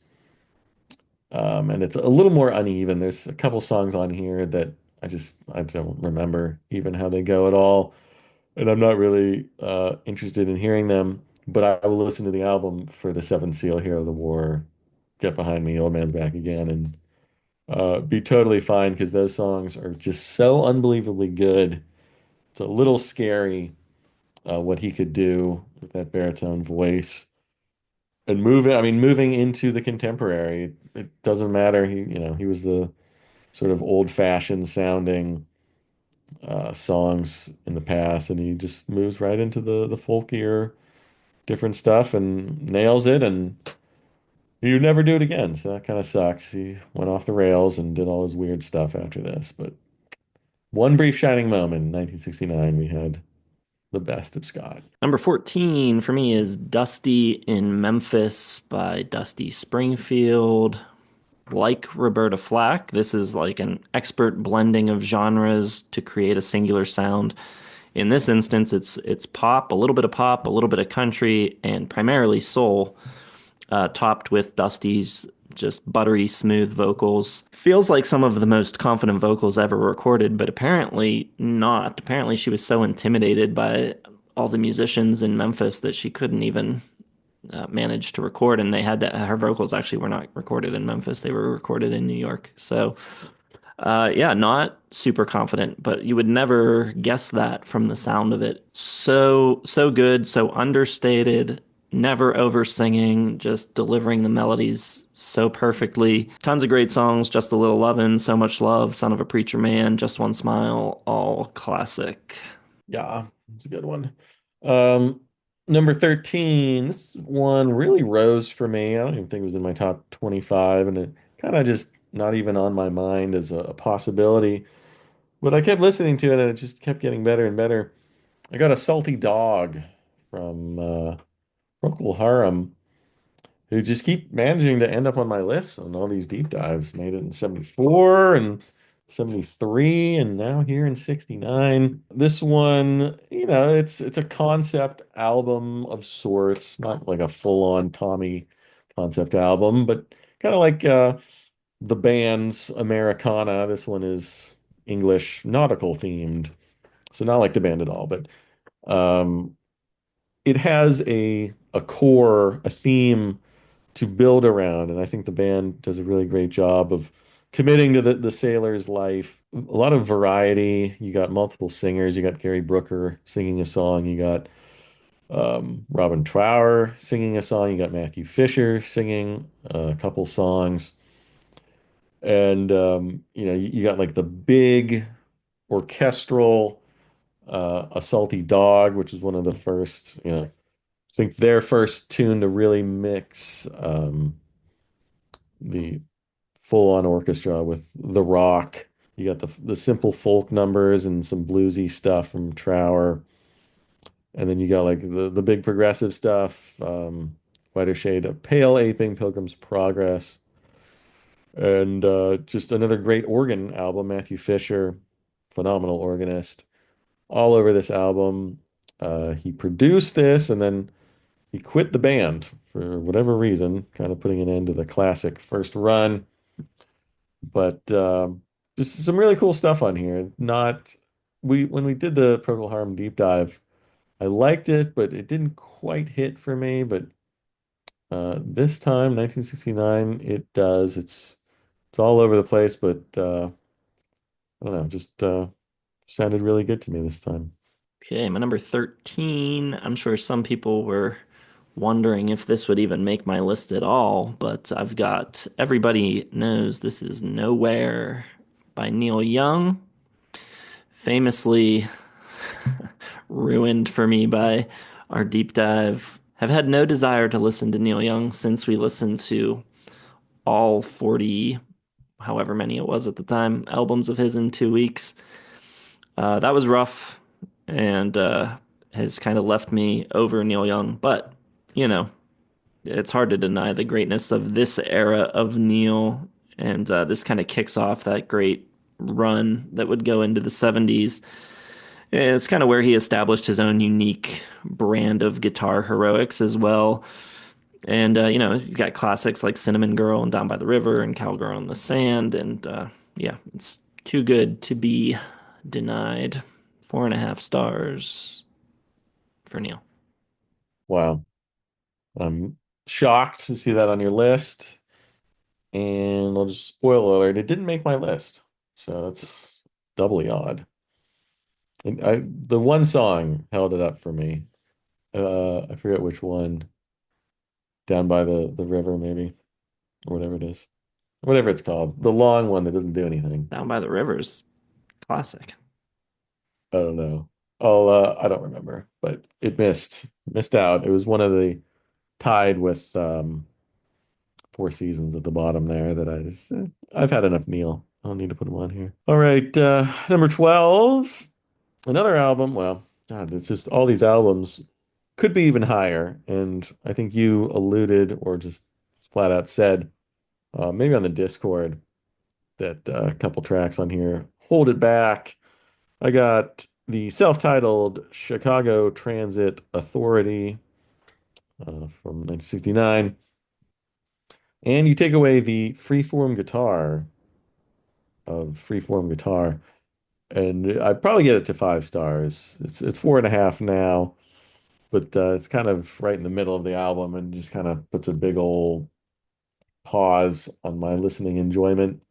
And it's a little more uneven. There's a couple songs on here that I don't remember even how they go at all. And I'm not really interested in hearing them, but I will listen to the album for the Seventh Seal, Hero of the War, Get Behind Me, Old Man's Back Again, and be totally fine because those songs are just so unbelievably good. It's a little scary what he could do with that baritone voice. And moving into the contemporary, it doesn't matter. He was the sort of old-fashioned sounding songs in the past, and he just moves right into the folkier, different stuff and nails it. And He'd never do it again, so that kind of sucks. He went off the rails and did all his weird stuff after this. But one brief shining moment in 1969, we had the best of Scott. Number 14 for me is Dusty in Memphis by Dusty Springfield. Like Roberta Flack, this is like an expert blending of genres to create a singular sound. In this instance, it's pop, a little bit of pop, a little bit of country, and primarily soul, topped with Dusty's just buttery smooth vocals. Feels like some of the most confident vocals ever recorded, but apparently not. Apparently she was so intimidated by all the musicians in Memphis that she couldn't even manage to record, and they had that her vocals actually were not recorded in Memphis, they were recorded in New York. So yeah, not super confident, but you would never guess that from the sound of it. So good, so understated, never over singing, just delivering the melodies so perfectly. Tons of great songs, Just a Little Lovin', So Much Love, Son of a Preacher Man, Just One Smile, all classic. Yeah, it's a good one. Um, Number 13, this one really rose for me. I don't even think it was in my top 25, and it kind of just not even on my mind as a possibility. But I kept listening to it, and it just kept getting better and better. I got a salty dog from Procol Harum, who just keep managing to end up on my list on all these deep dives. Made it in 74 and 73 and now here in 69. This one, it's a concept album of sorts, not like a full-on Tommy concept album, but kind of like the band's Americana. This one is English nautical themed. So not like the band at all, but um it has a core, a theme to build around. And I think the band does a really great job of committing to the sailor's life. A lot of variety. You got multiple singers. You got Gary Brooker singing a song. You got Robin Trower singing a song. You got Matthew Fisher singing a couple songs. And you got like the big orchestral A Salty Dog, which is one of the first, I think their first tune to really mix the full-on orchestra with the rock. You got the simple folk numbers and some bluesy stuff from Trower, and then you got like the big progressive stuff, Lighter Shade of Pale, Aping, Pilgrim's Progress, and just another great organ album. Matthew Fisher, phenomenal organist, all over this album. He produced this, and then he quit the band for whatever reason, kind of putting an end to the classic first run. But just some really cool stuff on here. Not we when we did the Procol Harum deep dive, I liked it, but it didn't quite hit for me. But this time, 1969, it does. It's all over the place, but I don't know, just sounded really good to me this time. Okay, my number 13. I'm sure some people were wondering if this would even make my list at all, but I've got Everybody Knows This Is Nowhere by Neil Young, famously ruined for me by our deep dive. Have had no desire to listen to Neil Young since we listened to all 40, however many it was at the time, albums of his in 2 weeks. That was rough and has kind of left me over Neil Young. But, you know, it's hard to deny the greatness of this era of Neil. And this kind of kicks off that great run that would go into the 70s. It's kind of where he established his own unique brand of guitar heroics as well. And, you got classics like Cinnamon Girl and Down by the River and Cowgirl in the Sand. And yeah, it's too good to be denied. 4.5 stars for Neil. Wow. I'm shocked to see that on your list. And I'll just spoil alert, it didn't make my list. So that's doubly odd. And the one song held it up for me. I forget which one. Down by the river, maybe, or whatever it is. Whatever it's called. The long one that doesn't do anything. Down by the Rivers, classic. I don't know. I don't remember, but it missed out. It was one of the tied with Four Seasons at the bottom there that I've had enough Neil. I don't need to put him on here. All right, number 12, another album. Well, God, it's just all these albums could be even higher. And I think you alluded or just flat out said, maybe on the Discord, that a couple tracks on here hold it back. I got the self-titled Chicago Transit Authority from 1969. And you take away the freeform guitar of freeform guitar, and I'd probably get it to 5 stars. It's 4.5 now, but it's kind of right in the middle of the album and just kind of puts a big old pause on my listening enjoyment.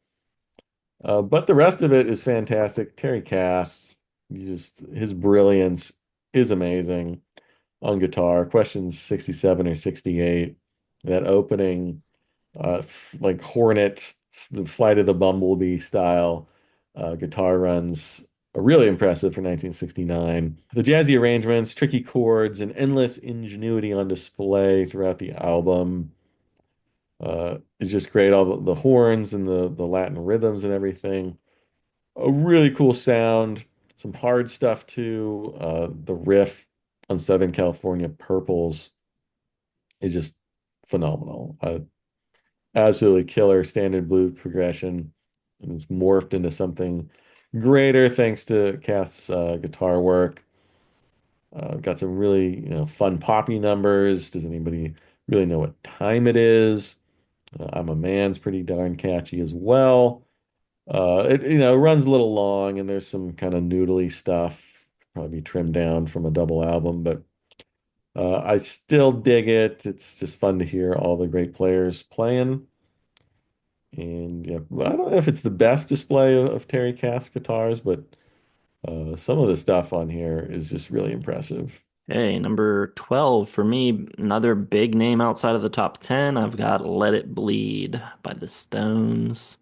But the rest of it is fantastic. Terry Kath, his brilliance is amazing on guitar. Questions 67 or 68. That opening, like Hornet, the Flight of the Bumblebee style guitar runs are really impressive for 1969. The jazzy arrangements, tricky chords, and endless ingenuity on display throughout the album is just great. All the horns and the Latin rhythms and everything. A really cool sound. Some hard stuff too. The riff on Southern California Purples is just phenomenal. Absolutely killer standard blues progression. It's morphed into something greater thanks to Kath's guitar work. Got some really, fun poppy numbers. Does anybody really know what time it is? I'm a Man's pretty darn catchy as well. It runs a little long and there's some kind of noodly stuff. Probably trimmed down from a double album, but I still dig it. It's just fun to hear all the great players playing. And yeah, I don't know if it's the best display of Terry Kath's guitars, but some of the stuff on here is just really impressive. Hey, number 12 for me, another big name outside of the top 10. I've got Let It Bleed by the Stones.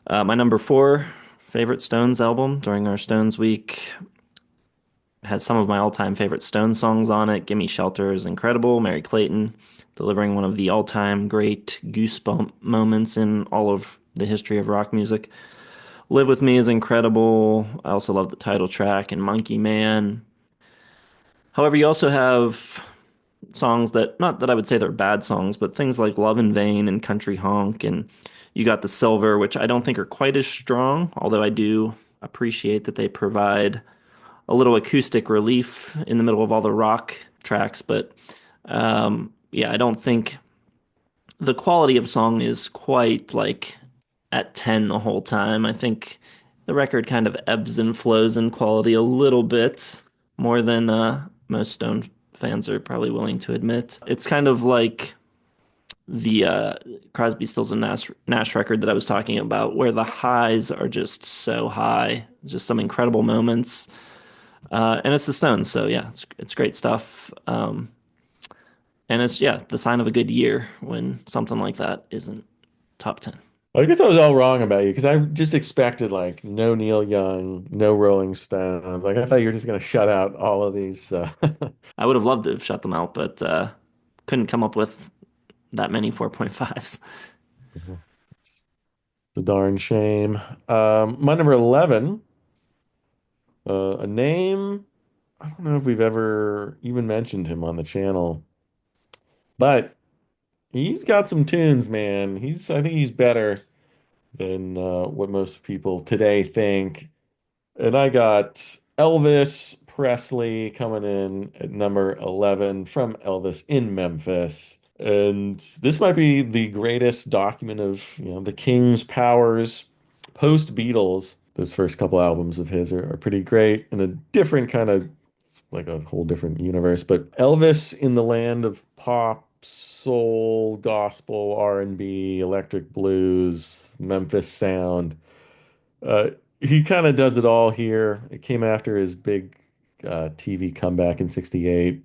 My number 4 favorite Stones album during our Stones week has some of my all-time favorite Stones songs on it. Gimme Shelter is incredible. Mary Clayton delivering one of the all-time great goosebump moments in all of the history of rock music. Live With Me is incredible. I also love the title track and Monkey Man. However, you also have songs that, not that I would say they're bad songs, but things like Love in Vain and Country Honk, and you got the Silver, which I don't think are quite as strong, although I do appreciate that they provide a little acoustic relief in the middle of all the rock tracks. But yeah, I don't think the quality of song is quite like at 10 the whole time. I think the record kind of ebbs and flows in quality a little bit more than most Stone fans are probably willing to admit. It's kind of like the Crosby, Stills and Nash record that I was talking about, where the highs are just so high, just some incredible moments, and it's the Stones, so yeah, it's great stuff. And it's the sign of a good year when something like that isn't top 10. I guess I was all wrong about you because I just expected like no Neil Young, no Rolling Stones. Like I thought you were just gonna shut out all of these. I would have loved to have shut them out, but couldn't come up with that many 4.5s. The darn shame. My number 11, a name. I don't know if we've ever even mentioned him on the channel, but he's got some tunes, man. I think he's better than what most people today think. And I got Elvis Presley coming in at number 11 from Elvis in Memphis. And this might be the greatest document of, the King's powers post Beatles. Those first couple albums of his are pretty great in a different kind of, like a whole different universe. But Elvis in the land of pop, soul, gospel, R&B, electric blues, Memphis sound. He kind of does it all here. It came after his big TV comeback in '68,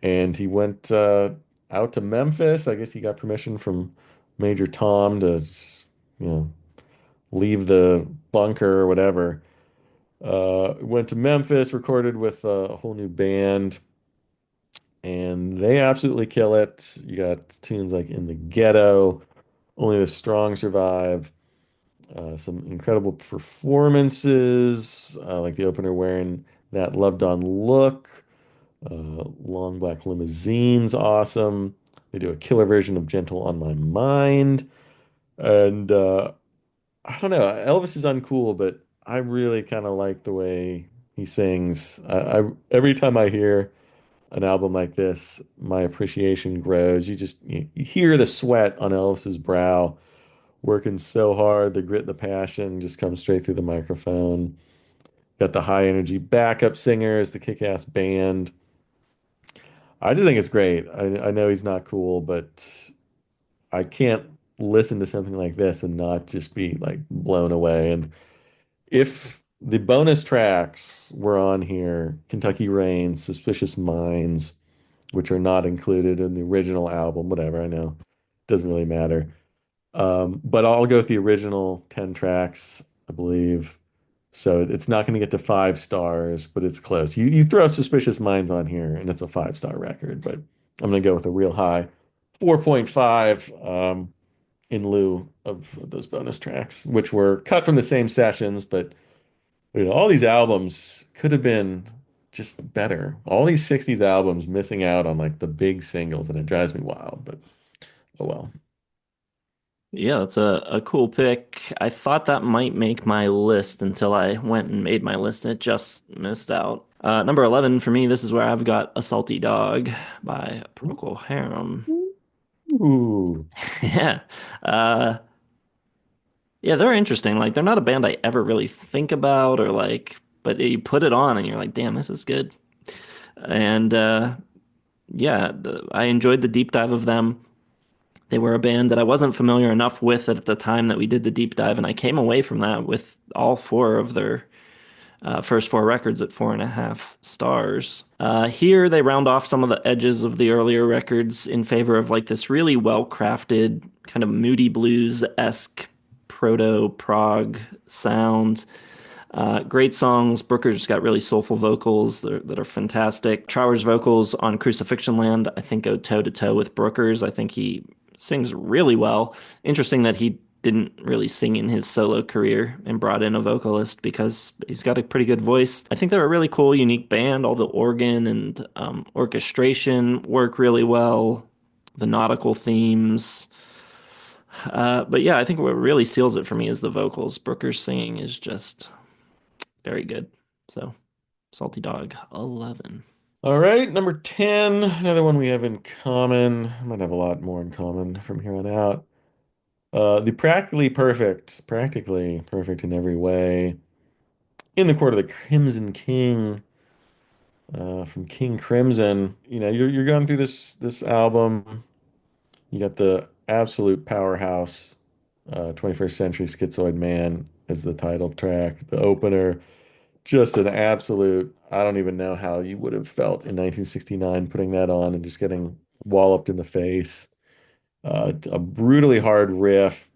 and he went out to Memphis. I guess he got permission from Major Tom to, leave the bunker or whatever. Went to Memphis, recorded with a whole new band, and they absolutely kill it. You got tunes like In the Ghetto, Only the Strong Survive, some incredible performances, like the opener wearing that Loved On look. Long Black Limousine's awesome. They do a killer version of Gentle on My Mind. And I don't know, Elvis is uncool, but I really kind of like the way he sings. Every time I hear an album like this, my appreciation grows. You hear the sweat on Elvis's brow, working so hard. The grit and the passion just comes straight through the microphone. Got the high energy backup singers, the kick-ass band. I just think it's great. I know he's not cool, but I can't listen to something like this and not just be like blown away. And if the bonus tracks were on here, Kentucky Rain, Suspicious Minds, which are not included in the original album, whatever, I know, doesn't really matter. But I'll go with the original 10 tracks, I believe. So it's not going to get to 5 stars, but it's close. You throw Suspicious Minds on here, and it's a 5-star record, but I'm going to go with a real high 4.5 in lieu of those bonus tracks, which were cut from the same sessions, but all these albums could have been just better. All these 60s albums missing out on like the big singles, and it drives me wild, but oh well. Yeah, that's a cool pick. I thought that might make my list until I went and made my list and it just missed out. Number 11 for me, this is where I've got A Salty Dog by Procol Harum. Ooh. Yeah. Uh, yeah, they're interesting. Like, they're not a band I ever really think about or like, but you put it on and you're like, damn, this is good. And yeah, I enjoyed the deep dive of them. They were a band that I wasn't familiar enough with at the time that we did the deep dive, and I came away from that with all four of their first four records at 4.5 stars. Here, they round off some of the edges of the earlier records in favor of like this really well crafted, kind of moody blues esque proto prog sound. Great songs. Brooker's got really soulful vocals that are fantastic. Trower's vocals on Crucifixion Land, I think, go toe to toe with Brooker's. I think he sings really well. Interesting that he didn't really sing in his solo career and brought in a vocalist because he's got a pretty good voice. I think they're a really cool, unique band. All the organ and orchestration work really well. The nautical themes. But yeah, I think what really seals it for me is the vocals. Brooker's singing is just very good. So, Salty Dog 11. All right, number 10, another one we have in common. Might have a lot more in common from here on out. The practically perfect in every way. In the Court of the Crimson King, from King Crimson. You're going through this album. You got the absolute powerhouse, 21st Century Schizoid Man as the title track. The opener, just an absolute, I don't even know how you would have felt in 1969 putting that on and just getting walloped in the face. A brutally hard riff,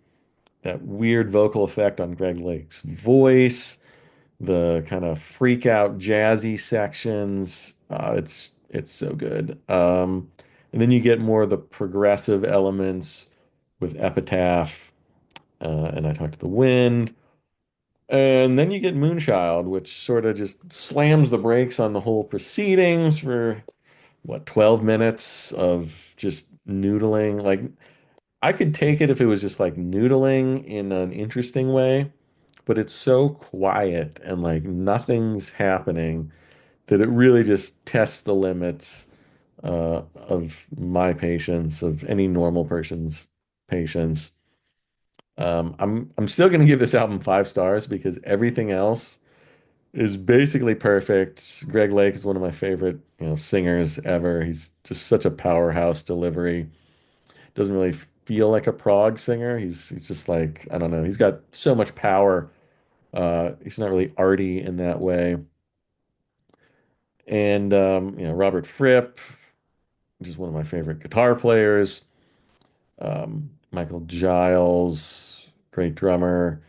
that weird vocal effect on Greg Lake's voice, the kind of freak out jazzy sections. It's so good. And then you get more of the progressive elements with Epitaph, and I Talk to the Wind. And then you get Moonchild, which sort of just slams the brakes on the whole proceedings for what, 12 minutes of just noodling. Like, I could take it if it was just like noodling in an interesting way, but it's so quiet and like nothing's happening that it really just tests the limits of my patience, of any normal person's patience. I'm still going to give this album 5 stars because everything else is basically perfect. Greg Lake is one of my favorite, singers ever. He's just such a powerhouse delivery. Doesn't really feel like a prog singer. He's just like, I don't know. He's got so much power. He's not really arty in that way. And Robert Fripp, just one of my favorite guitar players. Michael Giles, great drummer.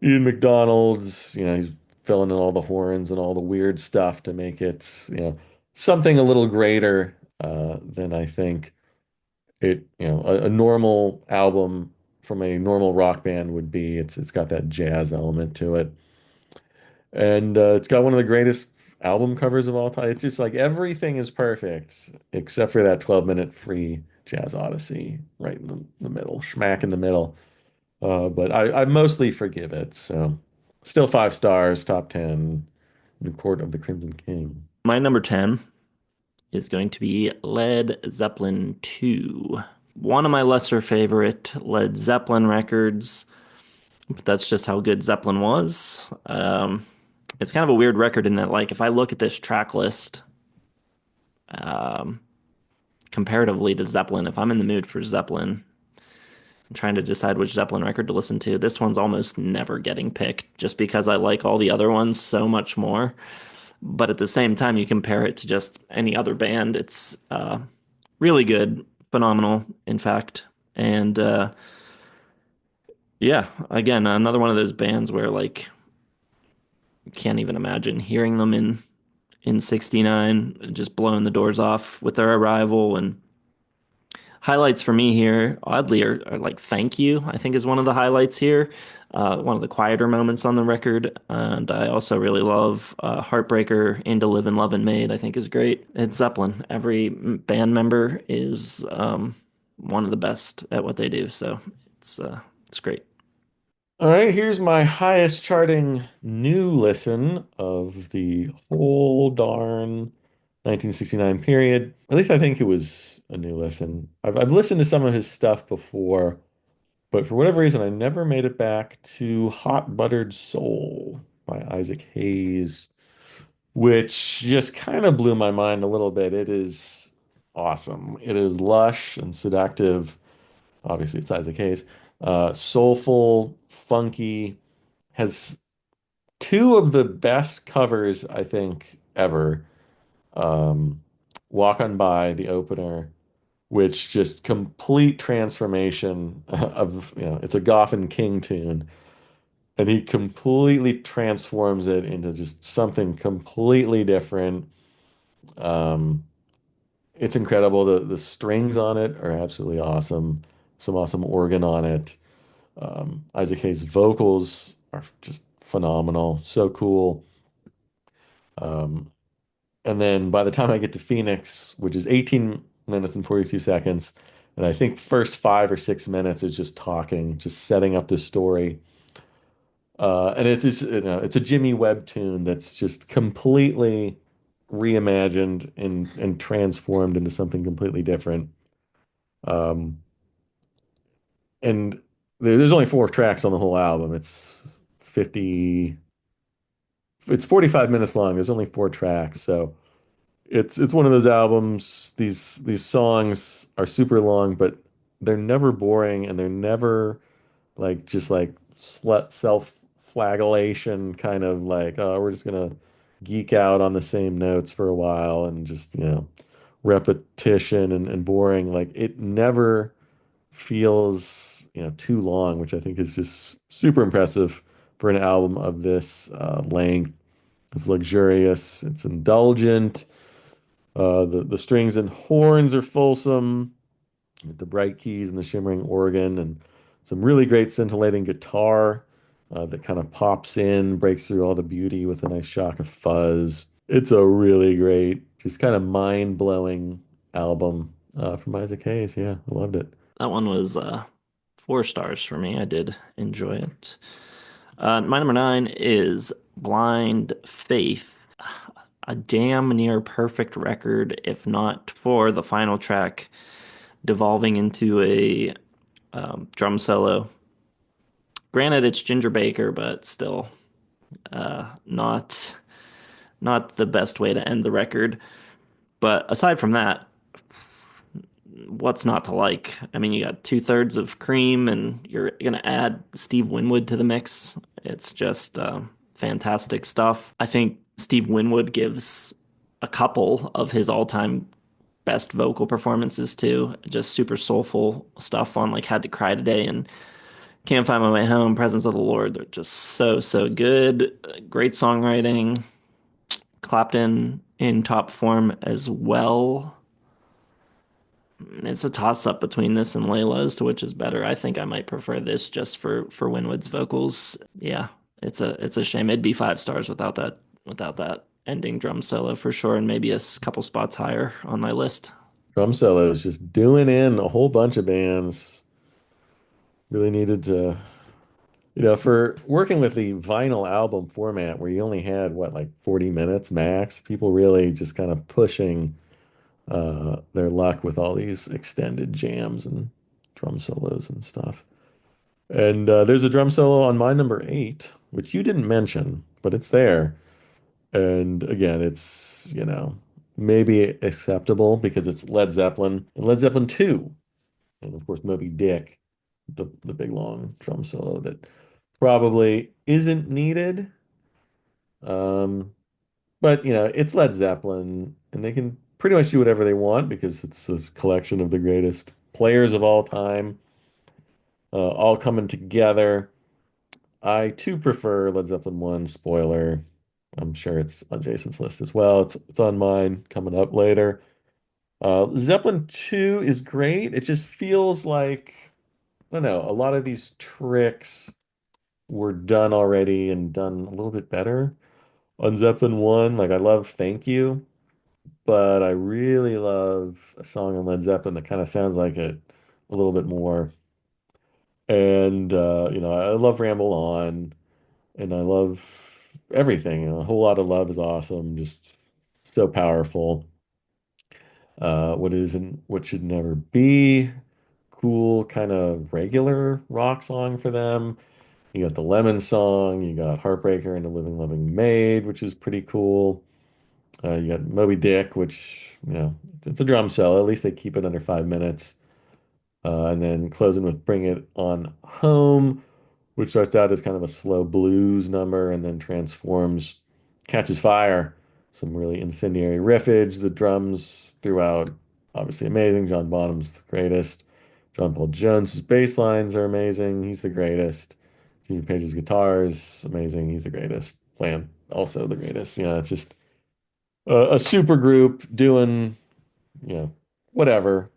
Ian McDonald's, he's filling in all the horns and all the weird stuff to make it, something a little greater than I think a normal album from a normal rock band would be. It's got that jazz element to it. And it's got one of the greatest album covers of all time. It's just like everything is perfect except for that 12-minute free Jazz Odyssey right in the middle, smack in the middle. But I mostly forgive it. So still 5 stars, top 10, the Court of the Crimson King. My number 10 is going to be Led Zeppelin 2. One of my lesser favorite Led Zeppelin records, but that's just how good Zeppelin was. It's kind of a weird record in that, like, if I look at this track list, um, comparatively to Zeppelin, if I'm in the mood for Zeppelin, I'm trying to decide which Zeppelin record to listen to, this one's almost never getting picked just because I like all the other ones so much more. But at the same time, you compare it to just any other band, it's really good, phenomenal, in fact. And yeah, again, another one of those bands where like you can't even imagine hearing them in '69, just blowing the doors off with their arrival. And highlights for me here, oddly, are like "Thank You," I think is one of the highlights here. One of the quieter moments on the record. And I also really love Heartbreaker, Into Livin' Lovin' Maid, I think is great. It's Zeppelin. Every band member is one of the best at what they do. So it's great. All right, here's my highest charting new listen of the whole darn 1969 period. At least I think it was a new listen. I've listened to some of his stuff before, but for whatever reason, I never made it back to Hot Buttered Soul by Isaac Hayes, which just kind of blew my mind a little bit. It is awesome. It is lush and seductive. Obviously, it's Isaac Hayes. Soulful, funky, has two of the best covers, I think, ever. Um, Walk On By, the opener, which just complete transformation of, it's a Goffin King tune, and he completely transforms it into just something completely different. Um, it's incredible. The strings on it are absolutely awesome. Some awesome organ on it. Isaac Hayes' vocals are just phenomenal. So cool. Um, and then by the time I get to Phoenix, which is 18 minutes and 42 seconds, and I think first 5 or 6 minutes is just talking, just setting up this story. And it's just, it's a Jimmy Webb tune that's just completely reimagined and transformed into something completely different. Um, and there's only 4 tracks on the whole album. 50, it's 45 minutes long. There's only 4 tracks, so it's one of those albums. These songs are super long, but they're never boring and they're never like just like self-flagellation kind of like, oh, we're just gonna geek out on the same notes for a while and just, repetition and boring. Like it never feels, too long, which I think is just super impressive for an album of this length. It's luxurious, it's indulgent. The strings and horns are fulsome, with the bright keys and the shimmering organ, and some really great scintillating guitar that kind of pops in, breaks through all the beauty with a nice shock of fuzz. It's a really great, just kind of mind-blowing album from Isaac Hayes. Yeah, I loved it. That one was 4 stars for me. I did enjoy it. My number 9 is Blind Faith. A damn near perfect record, if not for the final track devolving into a drum solo. Granted, it's Ginger Baker, but still not the best way to end the record. But aside from that, what's not to like? I mean, you got 2/3 of Cream, and you're gonna add Steve Winwood to the mix. It's just fantastic stuff. I think Steve Winwood gives a couple of his all-time best vocal performances too. Just super soulful stuff on like "Had to Cry Today" and "Can't Find My Way Home." "Presence of the Lord." They're just so good. Great songwriting. Clapton in top form as well. It's a toss up between this and Layla as to which is better. I think I might prefer this just for Winwood's vocals. Yeah, it's a shame. It'd be 5 stars without that ending drum solo for sure, and maybe couple spots higher on my list. Drum solos just doing in a whole bunch of bands. Really needed to, for working with the vinyl album format where you only had what, like 40 minutes max, people really just kind of pushing their luck with all these extended jams and drum solos and stuff. And there's a drum solo on my number 8, which you didn't mention, but it's there. And again, it's, maybe acceptable because it's Led Zeppelin and Led Zeppelin 2. And of course, Moby Dick, the big long drum solo that probably isn't needed. Um, but it's Led Zeppelin, and they can pretty much do whatever they want because it's this collection of the greatest players of all time, all coming together. I too prefer Led Zeppelin 1, spoiler. I'm sure it's on Jason's list as well. It's on mine coming up later. Zeppelin 2 is great. It just feels like, I don't know, a lot of these tricks were done already and done a little bit better on Zeppelin 1. Like, I love Thank You, but I really love a song on Led Zeppelin that kind of sounds like it a little bit more. And, I love Ramble On, and I love everything. A whole lot of love is awesome, just so powerful. What is and what should never be. Cool, kind of regular rock song for them. You got the Lemon song, you got Heartbreaker and the Living Loving Maid, which is pretty cool. You got Moby Dick, which, it's a drum solo. At least they keep it under 5 minutes. And then closing with Bring It On Home, which starts out as kind of a slow blues number and then transforms, catches fire. Some really incendiary riffage. The drums throughout, obviously amazing. John Bonham's the greatest. John Paul Jones's bass lines are amazing. He's the greatest. Jimmy Page's guitar is amazing. He's the greatest. Lamb, also the greatest. It's just a super group doing, you know, whatever,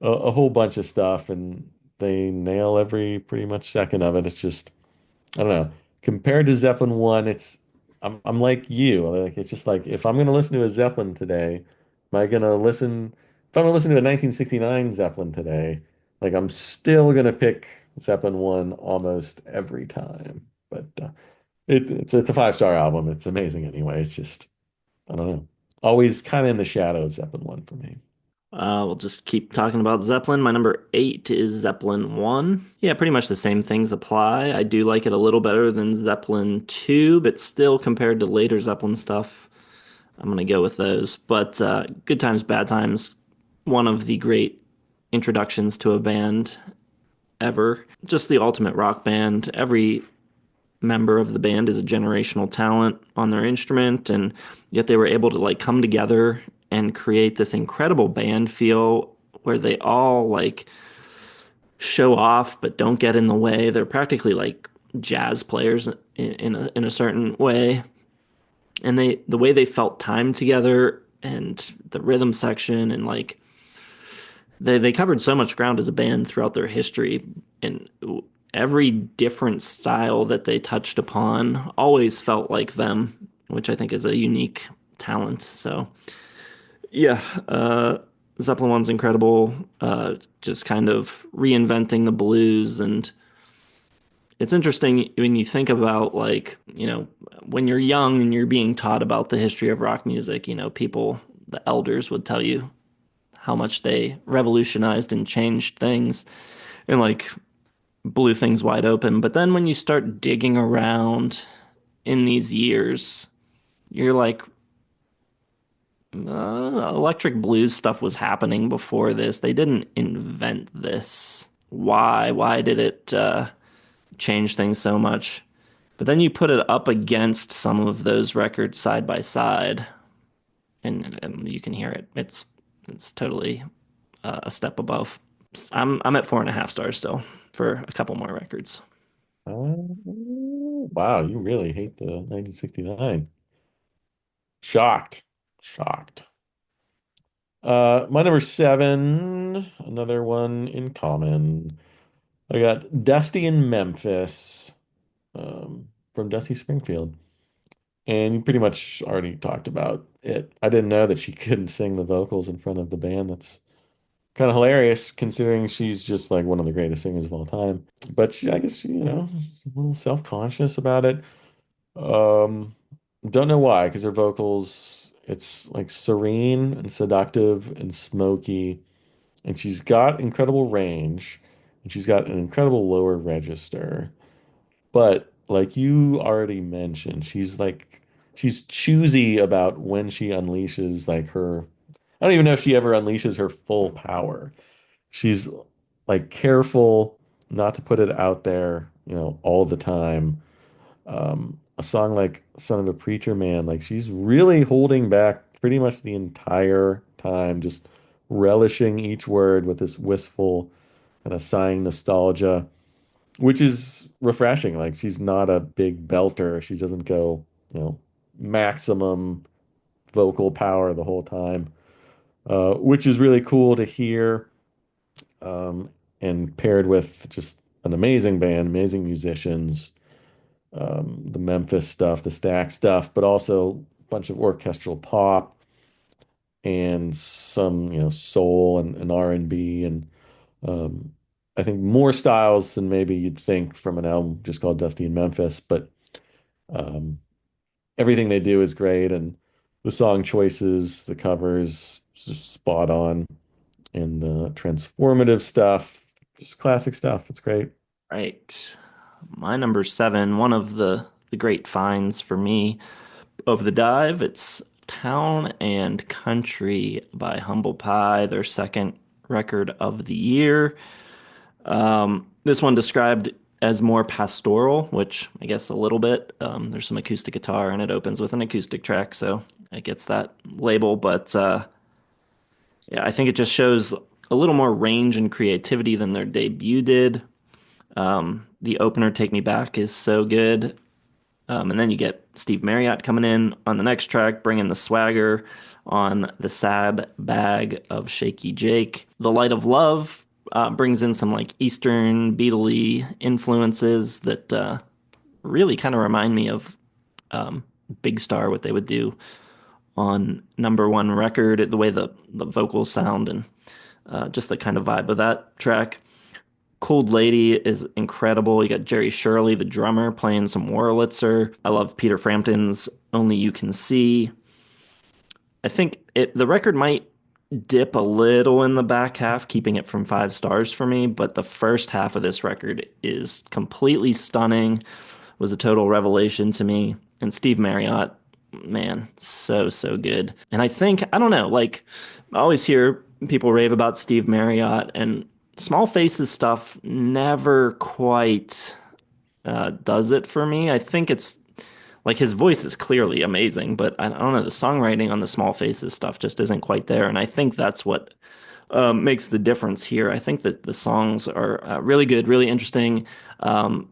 a whole bunch of stuff, and they nail every pretty much second of it. It's just, I don't know. Compared to Zeppelin 1, I'm like you. Like, it's just like, if I'm gonna listen to a Zeppelin today, am I gonna listen if I'm gonna listen to a 1969 Zeppelin today, like, I'm still gonna pick Zeppelin 1 almost every time. But it's a 5-star album. It's amazing anyway. It's just, I don't know. Always kind of in the shadow of Zeppelin 1 for me. We'll just keep talking about Zeppelin. My number 8 is Zeppelin 1. Yeah, pretty much the same things apply. I do like it a little better than Zeppelin 2, but still compared to later Zeppelin stuff, I'm gonna go with those. But Good Times, Bad Times, one of the great introductions to a band ever. Just the ultimate rock band. Every member of the band is a generational talent on their instrument, and yet they were able to like come together and create this incredible band feel where they all like show off but don't get in the way. They're practically like jazz players in a certain way, and the way they felt time together and the rhythm section and like they covered so much ground as a band throughout their history, and every different style that they touched upon always felt like them, which I think is a unique talent. So yeah, Zeppelin one's incredible. Just kind of reinventing the blues, and it's interesting when you think about like when you're young and you're being taught about the history of rock music. People, the elders would tell you how much they revolutionized and changed things and like blew things wide open. But then when you start digging around in these years, you're like, electric blues stuff was happening before this. They didn't invent this. Why? Why did it change things so much? But then you put it up against some of those records side by side, and you can hear it. It's totally a step above. I'm at 4.5 stars still for a couple more records. Wow, you really hate the 1969. Shocked. Shocked. My number seven, another one in common. I got Dusty in Memphis, from Dusty Springfield. And you pretty much already talked about it. I didn't know that she couldn't sing the vocals in front of the band. That's kind of hilarious considering she's just like one of the greatest singers of all time. But I guess a little self-conscious about it. Um, don't know why, because her vocals, it's like serene and seductive and smoky, and she's got incredible range, and she's got an incredible lower register. But like you already mentioned, she's choosy about when she unleashes like her. I don't even know if she ever unleashes her full power. She's like careful not to put it out there, all the time. A song like Son of a Preacher Man, like she's really holding back pretty much the entire time, just relishing each word with this wistful kind of sighing nostalgia, which is refreshing. Like she's not a big belter. She doesn't go, maximum vocal power the whole time, which is really cool to hear. Um, and paired with just an amazing band, amazing musicians, the Memphis stuff, the Stack stuff, but also a bunch of orchestral pop and some, soul and R&B and um, I think more styles than maybe you'd think from an album just called Dusty in Memphis, but um, everything they do is great, and the song choices, the covers, just spot on, and the transformative stuff, just classic stuff. It's great. Right. My number seven, one of the great finds for me of the dive. It's Town and Country by Humble Pie, their second record of the year. This one described as more pastoral, which I guess a little bit. There's some acoustic guitar and it opens with an acoustic track, so it gets that label. But yeah, I think it just shows a little more range and creativity than their debut did. The opener, Take Me Back, is so good. And then you get Steve Marriott coming in on the next track, bringing the swagger on the sad bag of Shaky Jake. The Light of Love brings in some like Eastern Beatley influences that really kind of remind me of um, Big Star, what they would do on number one record, the way the vocals sound and just the kind of vibe of that track. Cold Lady is incredible. You got Jerry Shirley, the drummer, playing some Wurlitzer. I love Peter Frampton's Only You Can See. I think the record might dip a little in the back half, keeping it from 5 stars for me, but the first half of this record is completely stunning, was a total revelation to me. And Steve Marriott, man, so, so good. And I think, I don't know, like, I always hear people rave about Steve Marriott, and Small Faces stuff never quite does it for me. I think it's like his voice is clearly amazing, but I don't know, the songwriting on the Small Faces stuff just isn't quite there. And I think that's what makes the difference here. I think that the songs are really good, really interesting, um,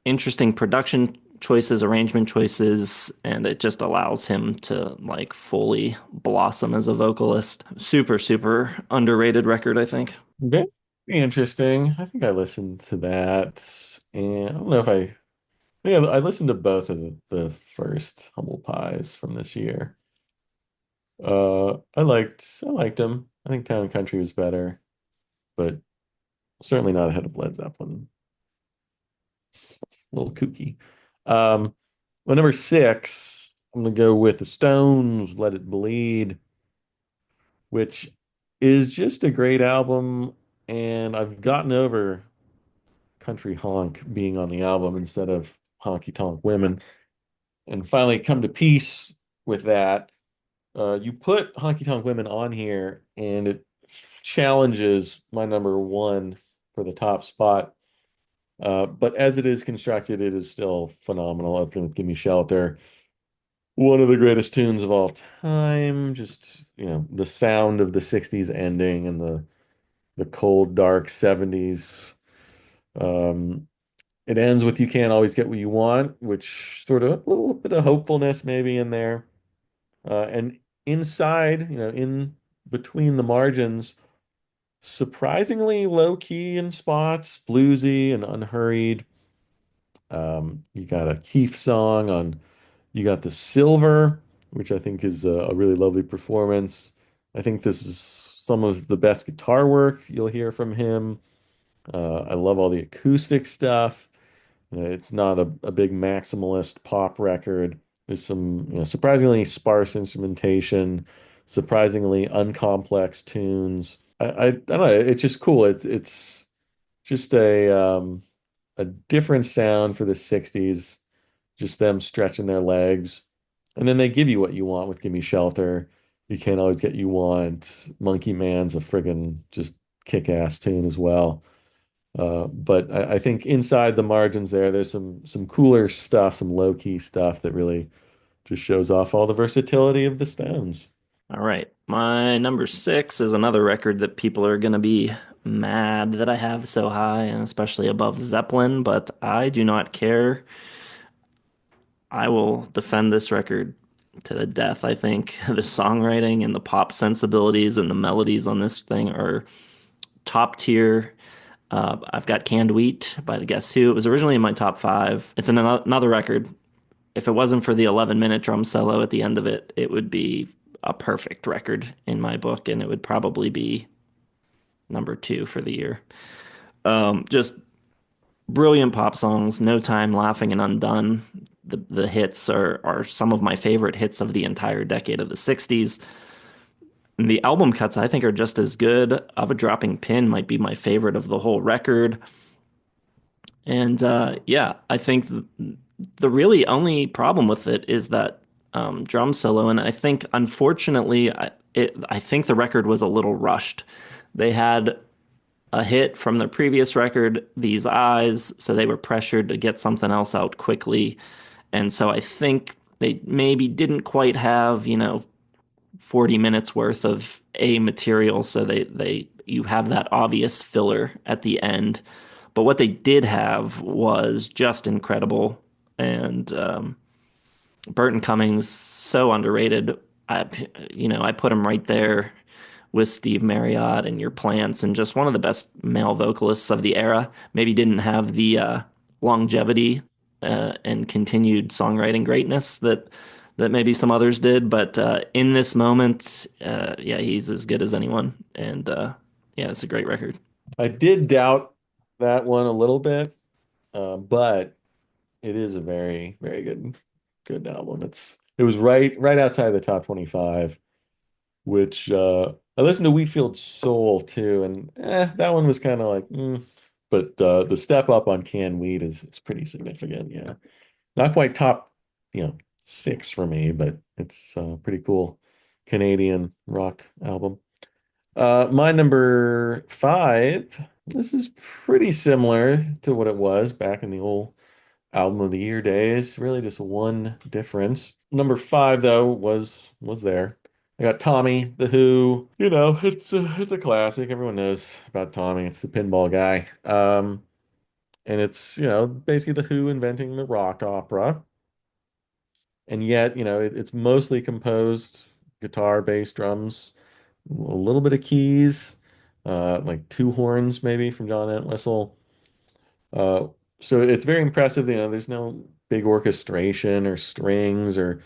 interesting production choices, arrangement choices, and it just allows him to like fully blossom as a vocalist. Super, super underrated record, I think. Very interesting. I think I listened to that, and I don't know if yeah, I listened to both of the first Humble Pies from this year. I liked them. I think Town and Country was better, but certainly not ahead of Led Zeppelin. It's a little kooky. Um, well, number six, I'm gonna go with the Stones, Let It Bleed, which is just a great album, and I've gotten over Country Honk being on the album instead of Honky Tonk Women, and finally come to peace with that. You put Honky Tonk Women on here, and it challenges my number one for the top spot. But as it is constructed, it is still phenomenal. Opening with Give Me Shelter, one of the greatest tunes of all time. Just, the sound of the 60s ending and the cold, dark 70s. Um, it ends with You Can't Always Get What You Want, which sort of a little bit of hopefulness maybe in there. And inside, in between the margins, surprisingly low key in spots, bluesy and unhurried. You got a Keith song on, you got the Silver, which I think is a really lovely performance. I think this is some of the best guitar work you'll hear from him. I love all the acoustic stuff. It's not a big maximalist pop record. There's some, surprisingly sparse instrumentation, surprisingly uncomplex tunes. I don't know. It's just cool. It's just a different sound for the 60s, just them stretching their legs. And then they give you what you want with Gimme Shelter. You can't always get you want. Monkey Man's a friggin' just kick-ass tune as well. But I think inside the margins there, there's some cooler stuff, some low-key stuff that really just shows off all the versatility of the Stones. All right. My number six is another record that people are going to be mad that I have so high, and especially above Zeppelin, but I do not care. I will defend this record to the death. I think the songwriting and the pop sensibilities and the melodies on this thing are top tier. I've got Canned Wheat by the Guess Who. It was originally in my top five. It's another record. If it wasn't for the 11-minute drum solo at the end of it, it would be a perfect record in my book, and it would probably be number two for the year. Just brilliant pop songs. No Time, Laughing, and Undone. The hits are some of my favorite hits of the entire decade of the 60s. And the album cuts, I think, are just as good. Of a Dropping Pin might be my favorite of the whole record. And yeah, I think the really only problem with it is that drum solo. And I think, unfortunately, I think the record was a little rushed. They had a hit from their previous record, These Eyes, so they were pressured to get something else out quickly. And so I think they maybe didn't quite have, 40 minutes worth of A material, so they you have that obvious filler at the end. But what they did have was just incredible. And Burton Cummings, so underrated. I put him right there with Steve Marriott and Your Plants, and just one of the best male vocalists of the era. Maybe didn't have the longevity and continued songwriting greatness that maybe some others did, but in this moment, yeah, he's as good as anyone, and yeah, it's a great record. I did doubt that one a little bit, but it is a very, very good album. It was right outside the top 25, which I listened to Wheatfield Soul too, and that one was kind of like, but the step up on Canned Wheat is pretty significant. Yeah, not quite top, six for me, but it's pretty cool Canadian rock album. My number five. This is pretty similar to what it was back in the old album of the year days. Really just one difference. Number five though was there. I got Tommy, The Who. It's a classic. Everyone knows about Tommy. It's the pinball guy. And it's, basically The Who inventing the rock opera. And yet, it's mostly composed guitar, bass, drums, a little bit of keys, like two horns maybe from John Entwistle. Uh, so it's very impressive. There's no big orchestration or strings or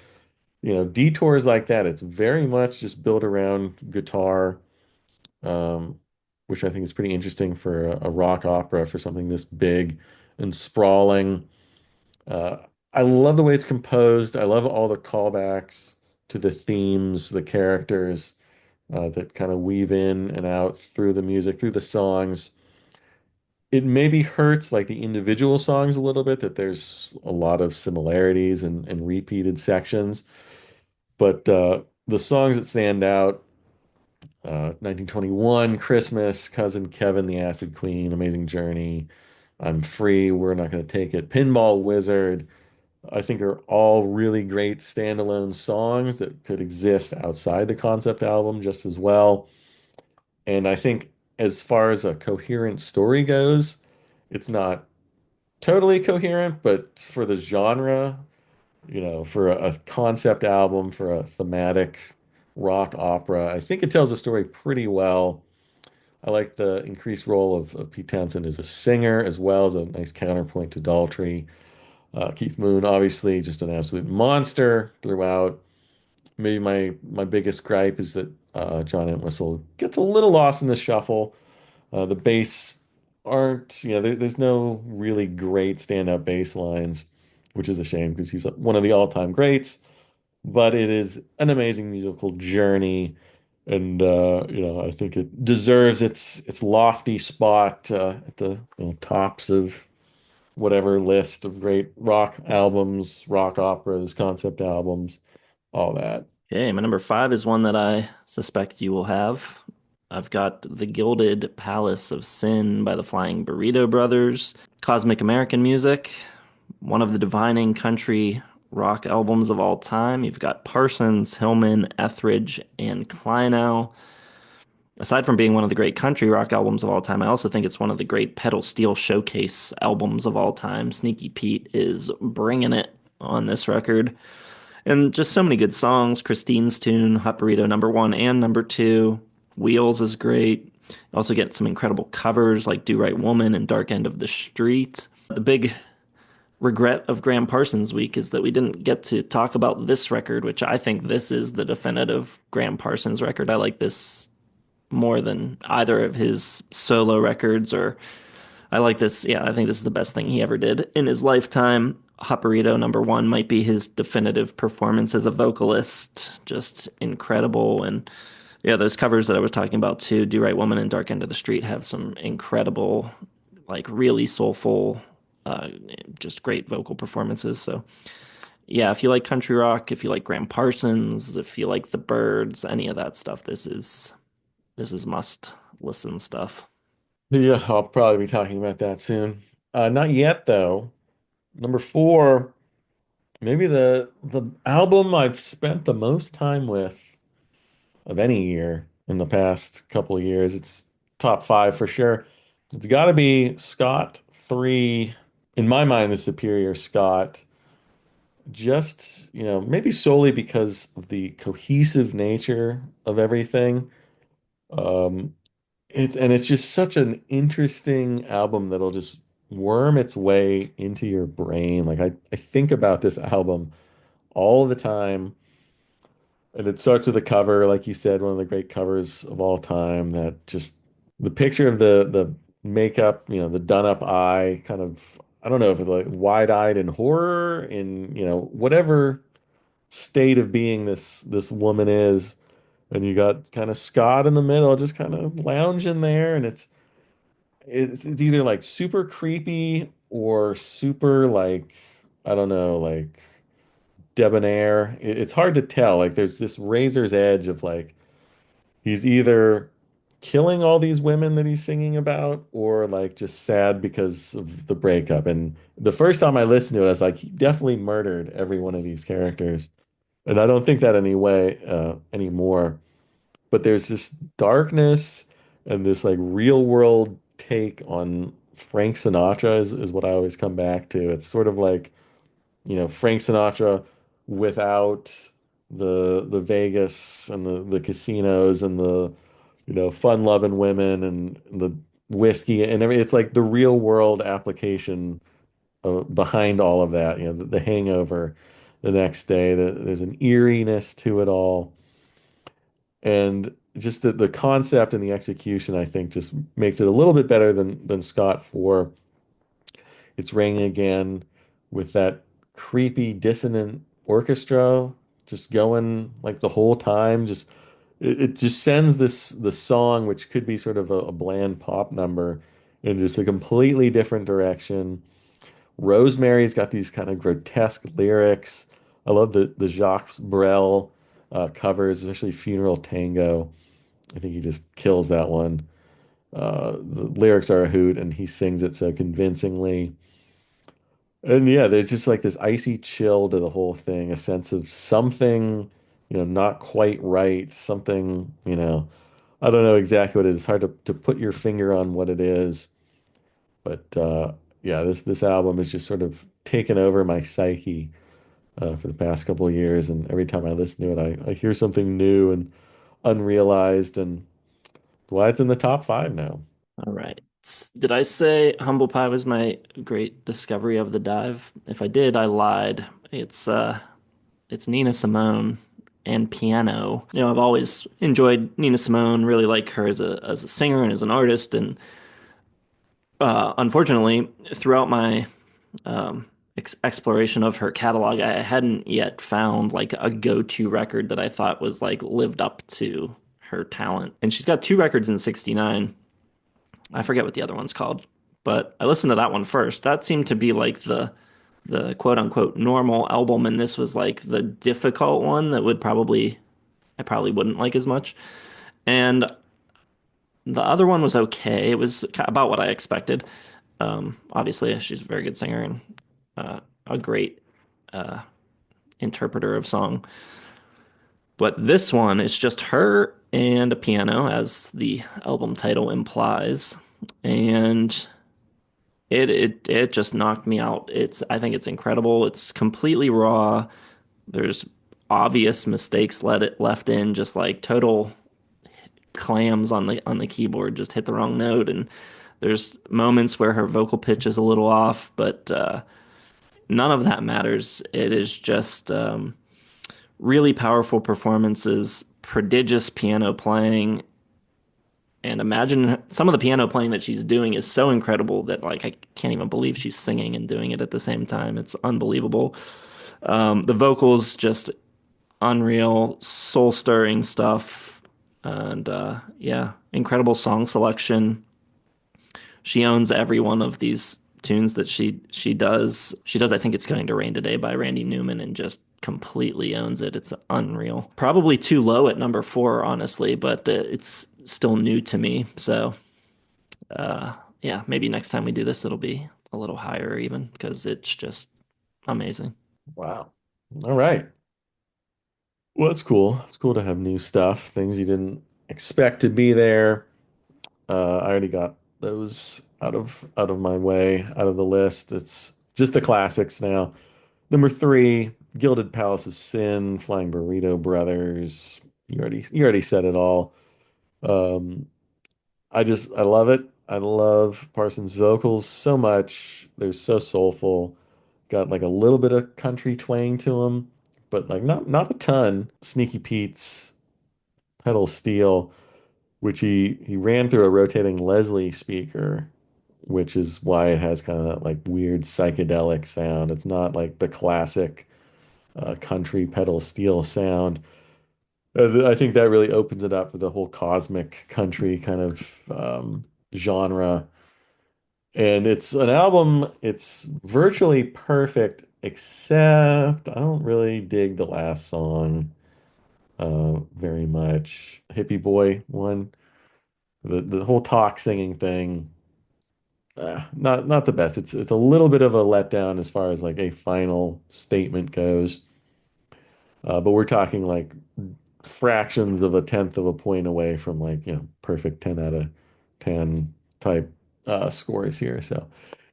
detours like that. It's very much just built around guitar, um, which I think is pretty interesting for a rock opera for something this big and sprawling. Uh, I love the way it's composed. I love all the callbacks to the themes, the characters that kind of weave in and out through the music, through the songs. It maybe hurts like the individual songs a little bit that there's a lot of similarities and repeated sections. But the songs that stand out, 1921, Christmas, Cousin Kevin, The Acid Queen, Amazing Journey, I'm Free, We're Not Gonna Take It, Pinball Wizard, I think are all really great standalone songs that could exist outside the concept album just as well. And I think as far as a coherent story goes, it's not totally coherent, but for the genre, for a concept album, for a thematic rock opera. I think it tells the story pretty well. I like the increased role of Pete Townsend as a singer as well as a nice counterpoint to Daltrey. Keith Moon, obviously, just an absolute monster throughout. Maybe my biggest gripe is that John Entwistle gets a little lost in the shuffle. The bass aren't, there's no really great standout bass lines, which is a shame because he's one of the all-time greats. But it is an amazing musical journey, and I think it deserves its lofty spot at the tops of whatever list of great rock albums, rock operas, concept albums, all that. Okay, my number five is one that I suspect you will have. I've got The Gilded Palace of Sin by the Flying Burrito Brothers. Cosmic American music, one of the defining country rock albums of all time. You've got Parsons, Hillman, Etheridge, and Kleinow. Aside from being one of the great country rock albums of all time, I also think it's one of the great pedal steel showcase albums of all time. Sneaky Pete is bringing it on this record. And just so many good songs. Christine's Tune, Hot Burrito number one and number two. Wheels is great. You also get some incredible covers like Do Right Woman and Dark End of the Street. The big regret of Graham Parsons week is that we didn't get to talk about this record, which I think this is the definitive Graham Parsons record. I like this more than either of his solo records, or I like this. Yeah, I think this is the best thing he ever did in his lifetime. Hot Burrito number one might be his definitive performance as a vocalist. Just incredible. And yeah, those covers that I was talking about too, Do Right Woman and Dark End of the Street, have some incredible, like really soulful, uh, just great vocal performances. So yeah, if you like country rock, if you like Graham Parsons, if you like the Byrds, any of that stuff, this is must listen stuff. Yeah, I'll probably be talking about that soon. Not yet, though. Number four, maybe the album I've spent the most time with of any year in the past couple of years. It's top five for sure. It's got to be Scott 3. In my mind, the superior Scott. Just, maybe solely because of the cohesive nature of everything. Um, it's just such an interesting album that'll just worm its way into your brain. Like I think about this album all the time. And it starts with a cover, like you said, one of the great covers of all time. That just the picture of the makeup, the done up eye, kind of I don't know if it's like wide-eyed in horror in, whatever state of being this woman is. And you got kind of Scott in the middle, just kind of lounging there, and it's either like super creepy or super like I don't know, like debonair. It's hard to tell. Like there's this razor's edge of like he's either killing all these women that he's singing about or like just sad because of the breakup. And the first time I listened to it, I was like, he definitely murdered every one of these characters. And I don't think that anyway anymore. But there's this darkness and this like real world take on Frank Sinatra is what I always come back to. It's sort of like Frank Sinatra without the Vegas and the casinos and the fun-loving women and the whiskey and everything. It's like the real world application behind all of that. The hangover the next day. There's an eeriness to it all, and just the concept and the execution, I think, just makes it a little bit better than Scott 4. It's Raining Again with that creepy, dissonant orchestra just going like the whole time. Just it just sends the song, which could be sort of a bland pop number, in just a completely different direction. Rosemary's got these kind of grotesque lyrics. I love the Jacques Brel covers, especially Funeral Tango. I think he just kills that one. The lyrics are a hoot, and he sings it so convincingly. And yeah, there's just like this icy chill to the whole thing, a sense of something, not quite right, something, I don't know exactly what it is. It's hard to put your finger on what it is. But yeah, this album has just sort of taken over my psyche. for the past couple of years, and every time I listen to it, I hear something new and unrealized, and that's why it's in the top five now. All right. Did I say Humble Pie was my great discovery of the dive? If I did, I lied. It's Nina Simone and piano. I've always enjoyed Nina Simone, really like her as a singer and as an artist, and unfortunately, throughout my um, exploration of her catalog, I hadn't yet found like a go-to record that I thought was like lived up to her talent. And she's got two records in '69. I forget what the other one's called, but I listened to that one first. That seemed to be like the quote unquote normal album, and this was like the difficult one that I probably wouldn't like as much. And the other one was okay. It was about what I expected. Obviously, she's a very good singer and a great uh, interpreter of song. But this one is just her and a piano, as the album title implies, and it just knocked me out. I think it's incredible. It's completely raw. There's obvious mistakes left in, just like total clams on the keyboard, just hit the wrong note. And there's moments where her vocal pitch is a little off, but none of that matters. It is just really powerful performances, prodigious piano playing, and imagine some of the piano playing that she's doing is so incredible that like I can't even believe she's singing and doing it at the same time. It's unbelievable. The vocals just unreal, soul stirring stuff, and yeah, incredible song selection. She owns every one of these tunes that she does. She does. I think it's Going to Rain Today by Randy Newman, and just completely owns it. It's unreal. Probably too low at number four, honestly, but it's still new to me. So yeah, maybe next time we do this, it'll be a little higher even because it's just amazing. Wow. All right. Well, it's cool. It's cool to have new stuff, things you didn't expect to be there. I already got those out of my way, out of the list. It's just the classics now. Number three, Gilded Palace of Sin, Flying Burrito Brothers. You already said it all. Um, I love it. I love Parsons' vocals so much. They're so soulful. Got like a little bit of country twang to them, but like not a ton. Sneaky Pete's pedal steel, which he ran through a rotating Leslie speaker, which is why it has kind of that like weird psychedelic sound. It's not like the classic country pedal steel sound. I think that really opens it up for the whole cosmic country kind of genre. And it's an album, it's virtually perfect, except I don't really dig the last song very much. Hippie Boy one, the whole talk singing thing, not the best. It's a little bit of a letdown as far as like a final statement goes. But we're talking like fractions of a tenth of a point away from like, perfect 10 out of 10 type scores here. So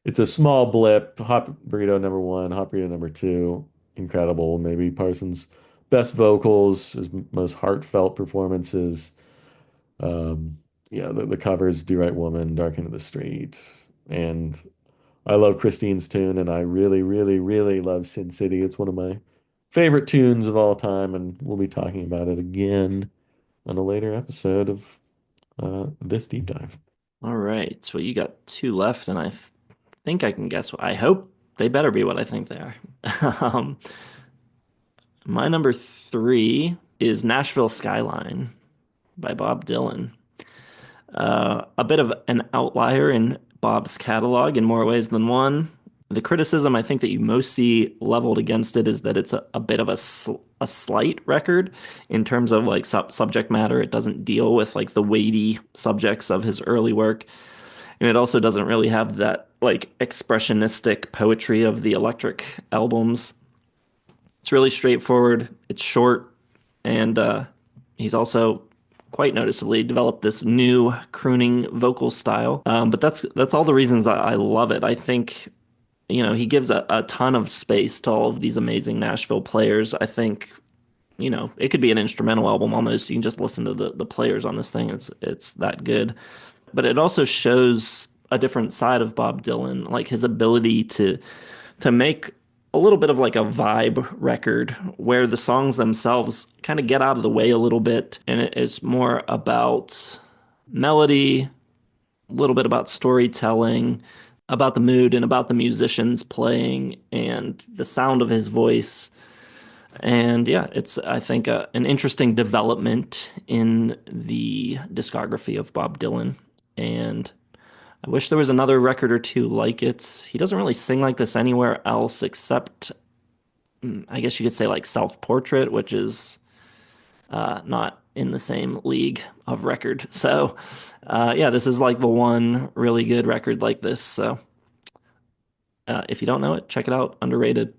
it's a small blip. Hot Burrito number one, Hot Burrito number two, incredible. Maybe Parsons' best vocals, his most heartfelt performances. Yeah, the covers, Do Right Woman, Dark Into the Street. And I love Christine's tune, and I really, really, really love Sin City. It's one of my favorite tunes of all time, and we'll be talking about it again on a later episode of this deep dive. All right, so you got two left, and think I can guess what I hope they better be what I think they are. um, my number three is Nashville Skyline by Bob Dylan. A bit of an outlier in Bob's catalog in more ways than one. The criticism I think that you most see leveled against it is that it's a bit of a slight record in terms of like subject matter. It doesn't deal with like the weighty subjects of his early work. And it also doesn't really have that like expressionistic poetry of the Electric albums. It's really straightforward. It's short, and he's also quite noticeably developed this new crooning vocal style. But that's all the reasons I love it. I think he gives a ton of space to all of these amazing Nashville players. I think, it could be an instrumental album almost. You can just listen to the players on this thing. It's that good. But it also shows a different side of Bob Dylan, like his ability to make a little bit of like a vibe record where the songs themselves kind of get out of the way a little bit and it is more about melody, a little bit about storytelling, about the mood and about the musicians playing and the sound of his voice. And yeah, it's, I think, an interesting development in the discography of Bob Dylan. And I wish there was another record or two like it. He doesn't really sing like this anywhere else except, I guess you could say, like Self Portrait, which is not in the same league of record. So, yeah, this is like the one really good record like this. So, if you don't know it, check it out. Underrated.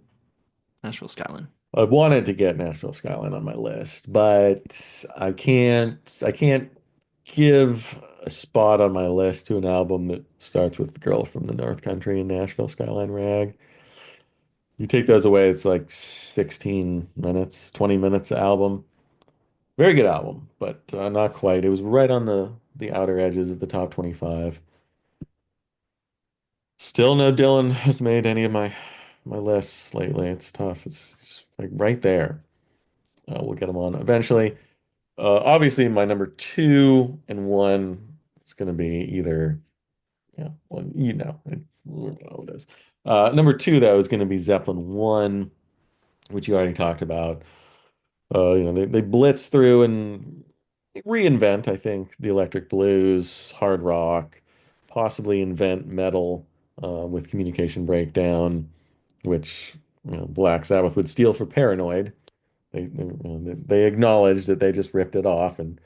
Nashville Skyline. I wanted to get Nashville Skyline on my list, but I can't give a spot on my list to an album that starts with the Girl from the North Country and Nashville Skyline Rag. You take those away, it's like 16 minutes, 20 minutes album. Very good album, but not quite. It was right on the outer edges of the top 25. Still no Dylan has made any of my lists lately. It's tough. It's like right there. We'll get him on eventually. Obviously, my number two and one is going to be either, yeah, well, you know it is. Number two, though, is going to be Zeppelin 1, which you already talked about. They blitz through and reinvent, I think, the electric blues, hard rock, possibly invent metal with Communication Breakdown, which Black Sabbath would steal for Paranoid. They acknowledge that they just ripped it off, and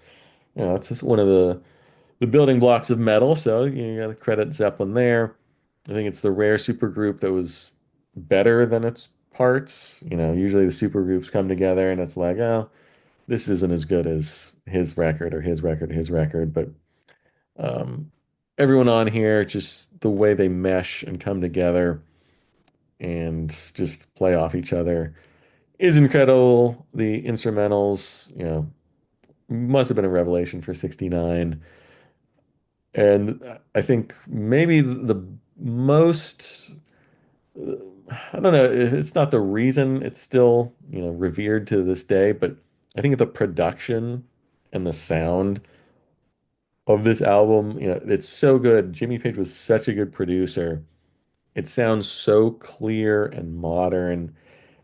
it's just one of the building blocks of metal. So you got to credit Zeppelin there. I think it's the rare supergroup that was better than its parts. Usually the supergroups come together and it's like, oh, this isn't as good as his record or his record, his record. But um, everyone on here, just the way they mesh and come together and just play off each other is incredible. The instrumentals, must have been a revelation for 69. And I think maybe the most, I don't know, it's not the reason it's still, revered to this day, but I think the production and the sound of this album, it's so good. Jimmy Page was such a good producer. It sounds so clear and modern,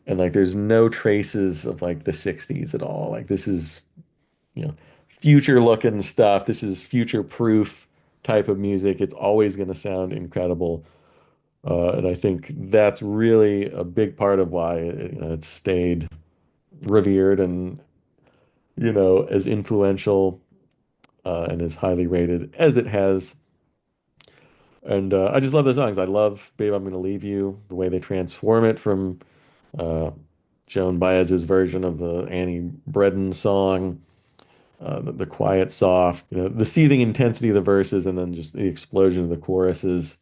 and like there's no traces of like the 60s at all. Like this is, you know, future looking stuff. This is future proof type of music. It's always going to sound incredible. And I think that's really a big part of why it's stayed revered and, as influential and as highly rated as it has. And I just love the songs. I love Babe, I'm Gonna Leave You, the way they transform it from uh, Joan Baez's version of the Annie Bredon song, the quiet, soft, the seething intensity of the verses, and then just the explosion of the choruses.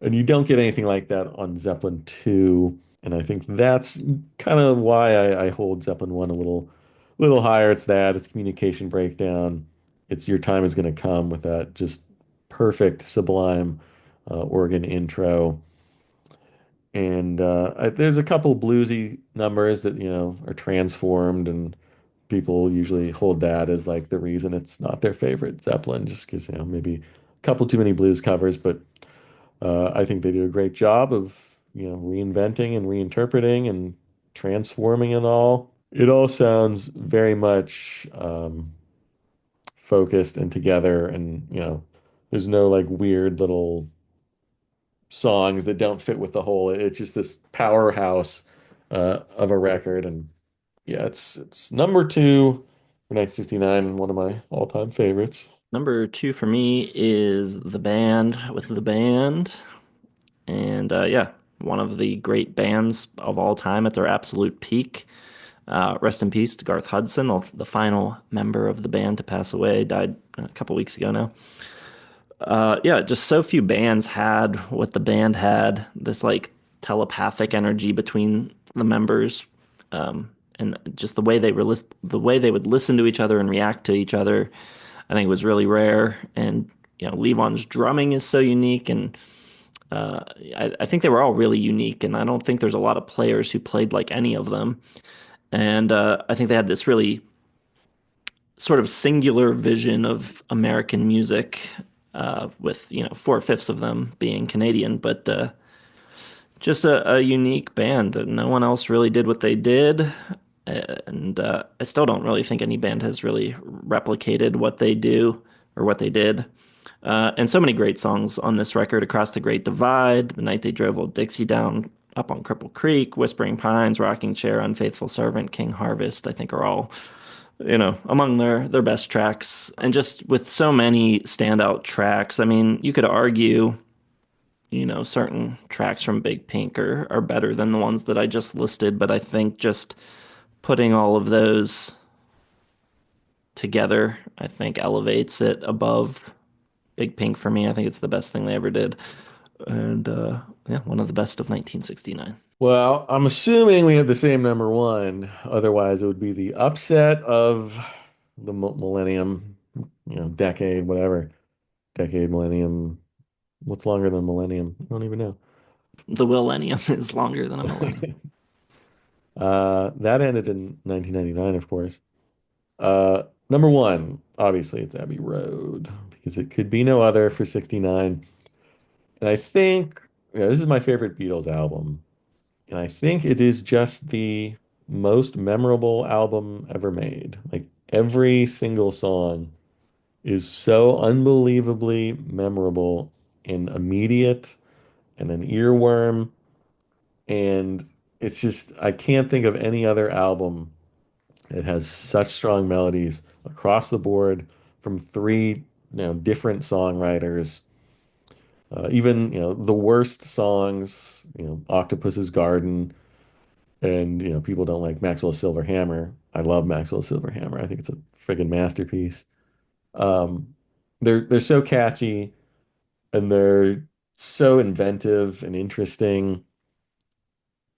And you don't get anything like that on Zeppelin 2. And I think that's kind of why I hold Zeppelin 1 a little higher. It's that, it's Communication Breakdown. It's Your Time Is Gonna Come with that just perfect, sublime organ intro. And there's a couple bluesy numbers that, are transformed, and people usually hold that as like the reason it's not their favorite Zeppelin, just because, maybe a couple too many blues covers. But I think they do a great job of, reinventing and reinterpreting and transforming it all. It all sounds very much focused and together, and, there's no like weird little songs that don't fit with the whole. It's just this powerhouse of a record, and yeah, it's number two for 1969, one of my all-time favorites. Number two for me is The Band with The Band. And yeah, one of the great bands of all time at their absolute peak. Rest in peace to Garth Hudson, the final member of the band to pass away, died a couple weeks ago now. Yeah, just so few bands had what the band had. This like telepathic energy between the members, and just the way they would listen to each other and react to each other. I think was really rare. And Levon's drumming is so unique, and uh, I think they were all really unique. And I don't think there's a lot of players who played like any of them. And I think they had this really sort of singular vision of American music, with four-fifths of them being Canadian, but just a unique band that no one else really did what they did. And I still don't really think any band has really replicated what they do or what they did. And so many great songs on this record: Across the Great Divide, The Night They Drove Old Dixie Down, Up on Cripple Creek, Whispering Pines, Rocking Chair, Unfaithful Servant, King Harvest, I think are all among their best tracks. And just with so many standout tracks, I mean, you could argue, certain tracks from Big Pink are better than the ones that I just listed, but I think just putting all of those together, I think elevates it above Big Pink for me. I think it's the best thing they ever did. And yeah, one of the best of 1969. Well, I'm assuming we have the same number one. Otherwise, it would be the upset of the millennium, decade, whatever. Decade, millennium. What's longer than millennium? I don't even know. The Millennium is longer than a millennium. That ended in 1999, of course. Number one, obviously, it's Abbey Road because it could be no other for 69. And I think, this is my favorite Beatles album. And I think it is just the most memorable album ever made. Like every single song is so unbelievably memorable and immediate and an earworm. And it's just, I can't think of any other album that has such strong melodies across the board from three, different songwriters. Even, the worst songs, Octopus's Garden, and, people don't like Maxwell's Silver Hammer. I love Maxwell's Silver Hammer. I think it's a friggin' masterpiece. Um, they're so catchy and they're so inventive and interesting.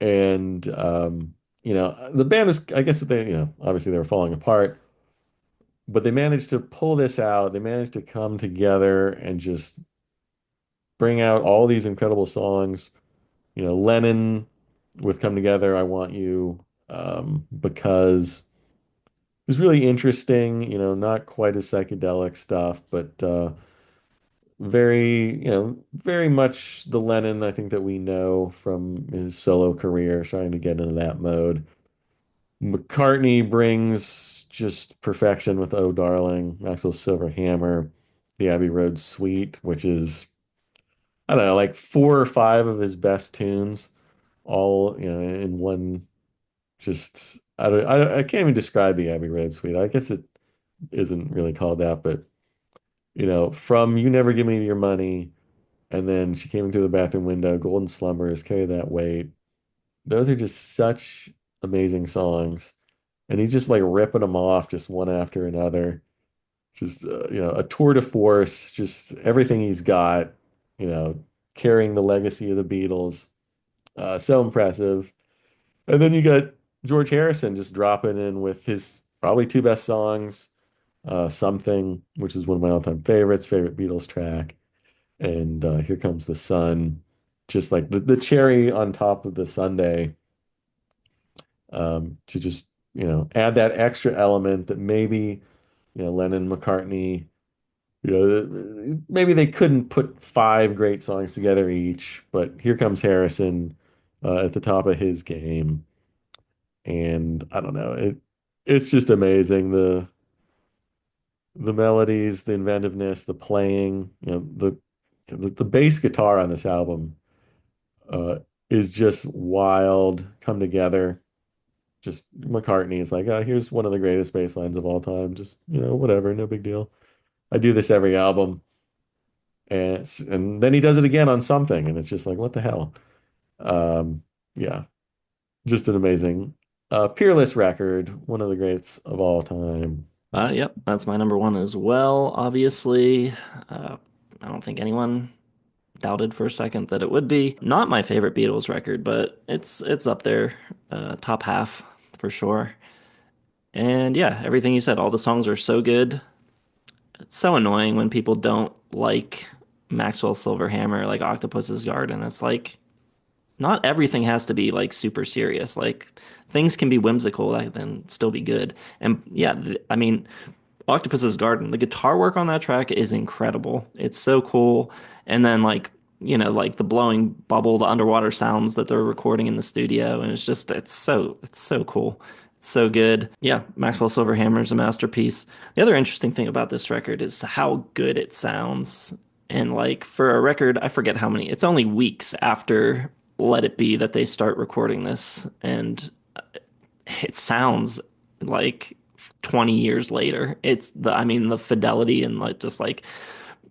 And the band was, I guess they, obviously they were falling apart, but they managed to pull this out. They managed to come together and just bring out all these incredible songs. Lennon with Come Together, I Want You, because it was really interesting, not quite as psychedelic stuff, but very much the Lennon I think that we know from his solo career, starting to get into that mode. McCartney brings just perfection with Oh Darling, Maxwell's Silver Hammer, the Abbey Road Suite, which is, I don't know, like four or five of his best tunes, all, in one. Just I can't even describe the Abbey Road Suite. I guess it isn't really called that, but from You Never Give Me Your Money, and then She Came In Through the Bathroom Window, Golden Slumbers, Carry That Weight. Those are just such amazing songs. And he's just like ripping them off just one after another. Just a tour de force, just everything he's got, you know, carrying the legacy of the Beatles. So impressive. And then you got George Harrison just dropping in with his probably two best songs, Something, which is one of my all-time favorites, favorite Beatles track, and Here Comes the Sun, just like the cherry on top of the sundae, to just, add that extra element that maybe, Lennon, McCartney, maybe they couldn't put five great songs together each, but here comes Harrison at the top of his game. And I don't know, it's just amazing. The melodies, the inventiveness, the playing, the bass guitar on this album uh is just wild, come together. Just McCartney is like, oh, here's one of the greatest bass lines of all time. Just, whatever, no big deal. I do this every album. And then he does it again on Something, and it's just like, what the hell? Um, yeah, just an amazing, peerless record, one of the greats of all time. Yep, that's my number one as well, obviously. Uh, I don't think anyone doubted for a second that it would be. Not my favorite Beatles record, but it's up there, top half for sure. And yeah, everything you said, all the songs are so good. It's so annoying when people don't like Maxwell Silverhammer, like Octopus's Garden. It's like not everything has to be like super serious. Like things can be whimsical, like then still be good. And yeah, I mean, Octopus's Garden, the guitar work on that track is incredible. It's so cool. And then like, like the blowing bubble, the underwater sounds that they're recording in the studio, and it's so cool. It's so good. Yeah, Maxwell Silverhammer is a masterpiece. The other interesting thing about this record is how good it sounds. And like for a record, I forget how many. It's only weeks after Let It Be that they start recording this, and it sounds like 20 years later. I mean, the fidelity and like just like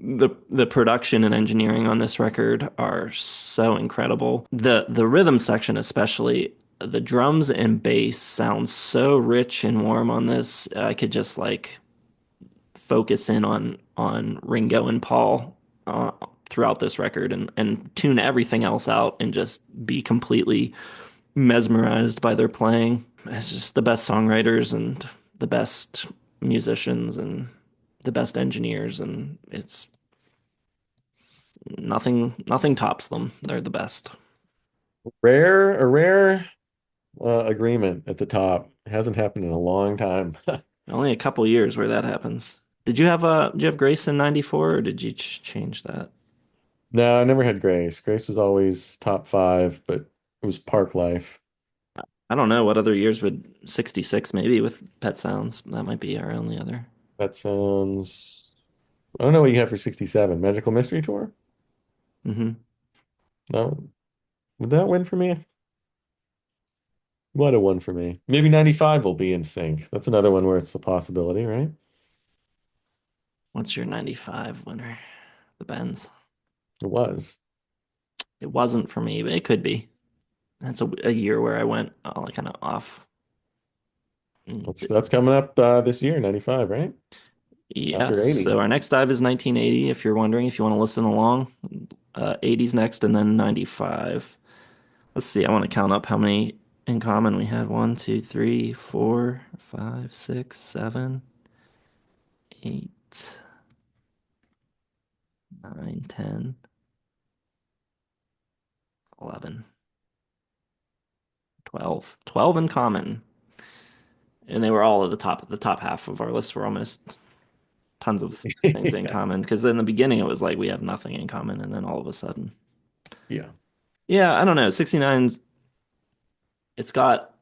the production and engineering on this record are so incredible. The rhythm section especially, the drums and bass sound so rich and warm on this. I could just like focus in on Ringo and Paul throughout this record and tune everything else out and just be completely mesmerized by their playing. It's just the best songwriters and the best musicians and the best engineers, and it's nothing tops them. They're the best. A rare agreement at the top. It hasn't happened in a long time. Only a couple years where that happens. Did you have Grace in '94 or did you change that? No, I never had Grace. Grace was always top five, but it was Park Life. I don't know what other years would 66 maybe with Pet Sounds. That might be our only other. That sounds. I don't know what you have for 67. Magical Mystery Tour? Hmm. No. Would that win for me? What a one for me. Maybe 95 will be in sync. That's another one where it's a possibility, right? What's your '95 winner? The Benz. It was. It wasn't for me, but it could be. That's a year where I went like kind of off. Mm. That's coming up this year, 95, right? Yes. After 80. So our next dive is 1980. If you're wondering, if you want to listen along, 80's next, and then 95. Let's see. I want to count up how many in common we had. One, two, three, four, five, six, seven, 8, 9, 10, 11, 12. 12 in common. And they were all at the top half of our list were almost tons of things in Yeah. common. Because in the beginning, it was like we have nothing in common. And then all of a sudden, Yeah. yeah, I don't know. 69's, it's got,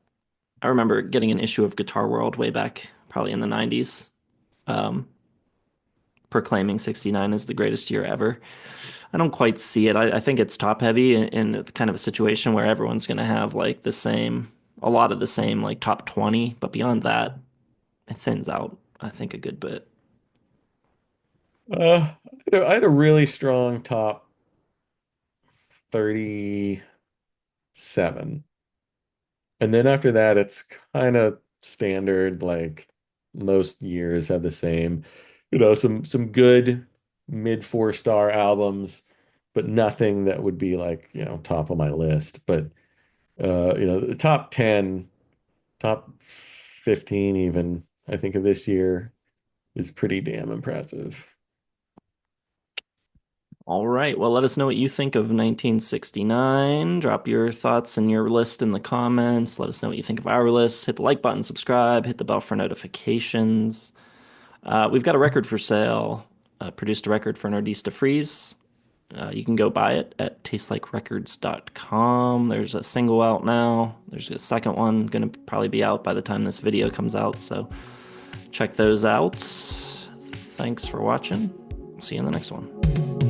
I remember getting an issue of Guitar World way back, probably in the 90s, um, proclaiming 69 as the greatest year ever. I don't quite see it. I think it's top heavy in kind of a situation where everyone's going to have like a lot of the same, like top 20. But beyond that, it thins out, I think, a good bit. I had a really strong top 37. And then after that, it's kind of standard, like most years have the same, some good mid four-star albums, but nothing that would be like, top of my list. But the top 10, top 15 even, I think of this year is pretty damn impressive. All right. Well, let us know what you think of 1969. Drop your thoughts and your list in the comments. Let us know what you think of our list. Hit the like button, subscribe, hit the bell for notifications. We've got a record for sale. Produced a record for Nordista Freeze. You can go buy it at tastelikerecords.com. There's a single out now. There's a second one going to probably be out by the time this video comes out. So check those out. Thanks for watching. See you in the next one.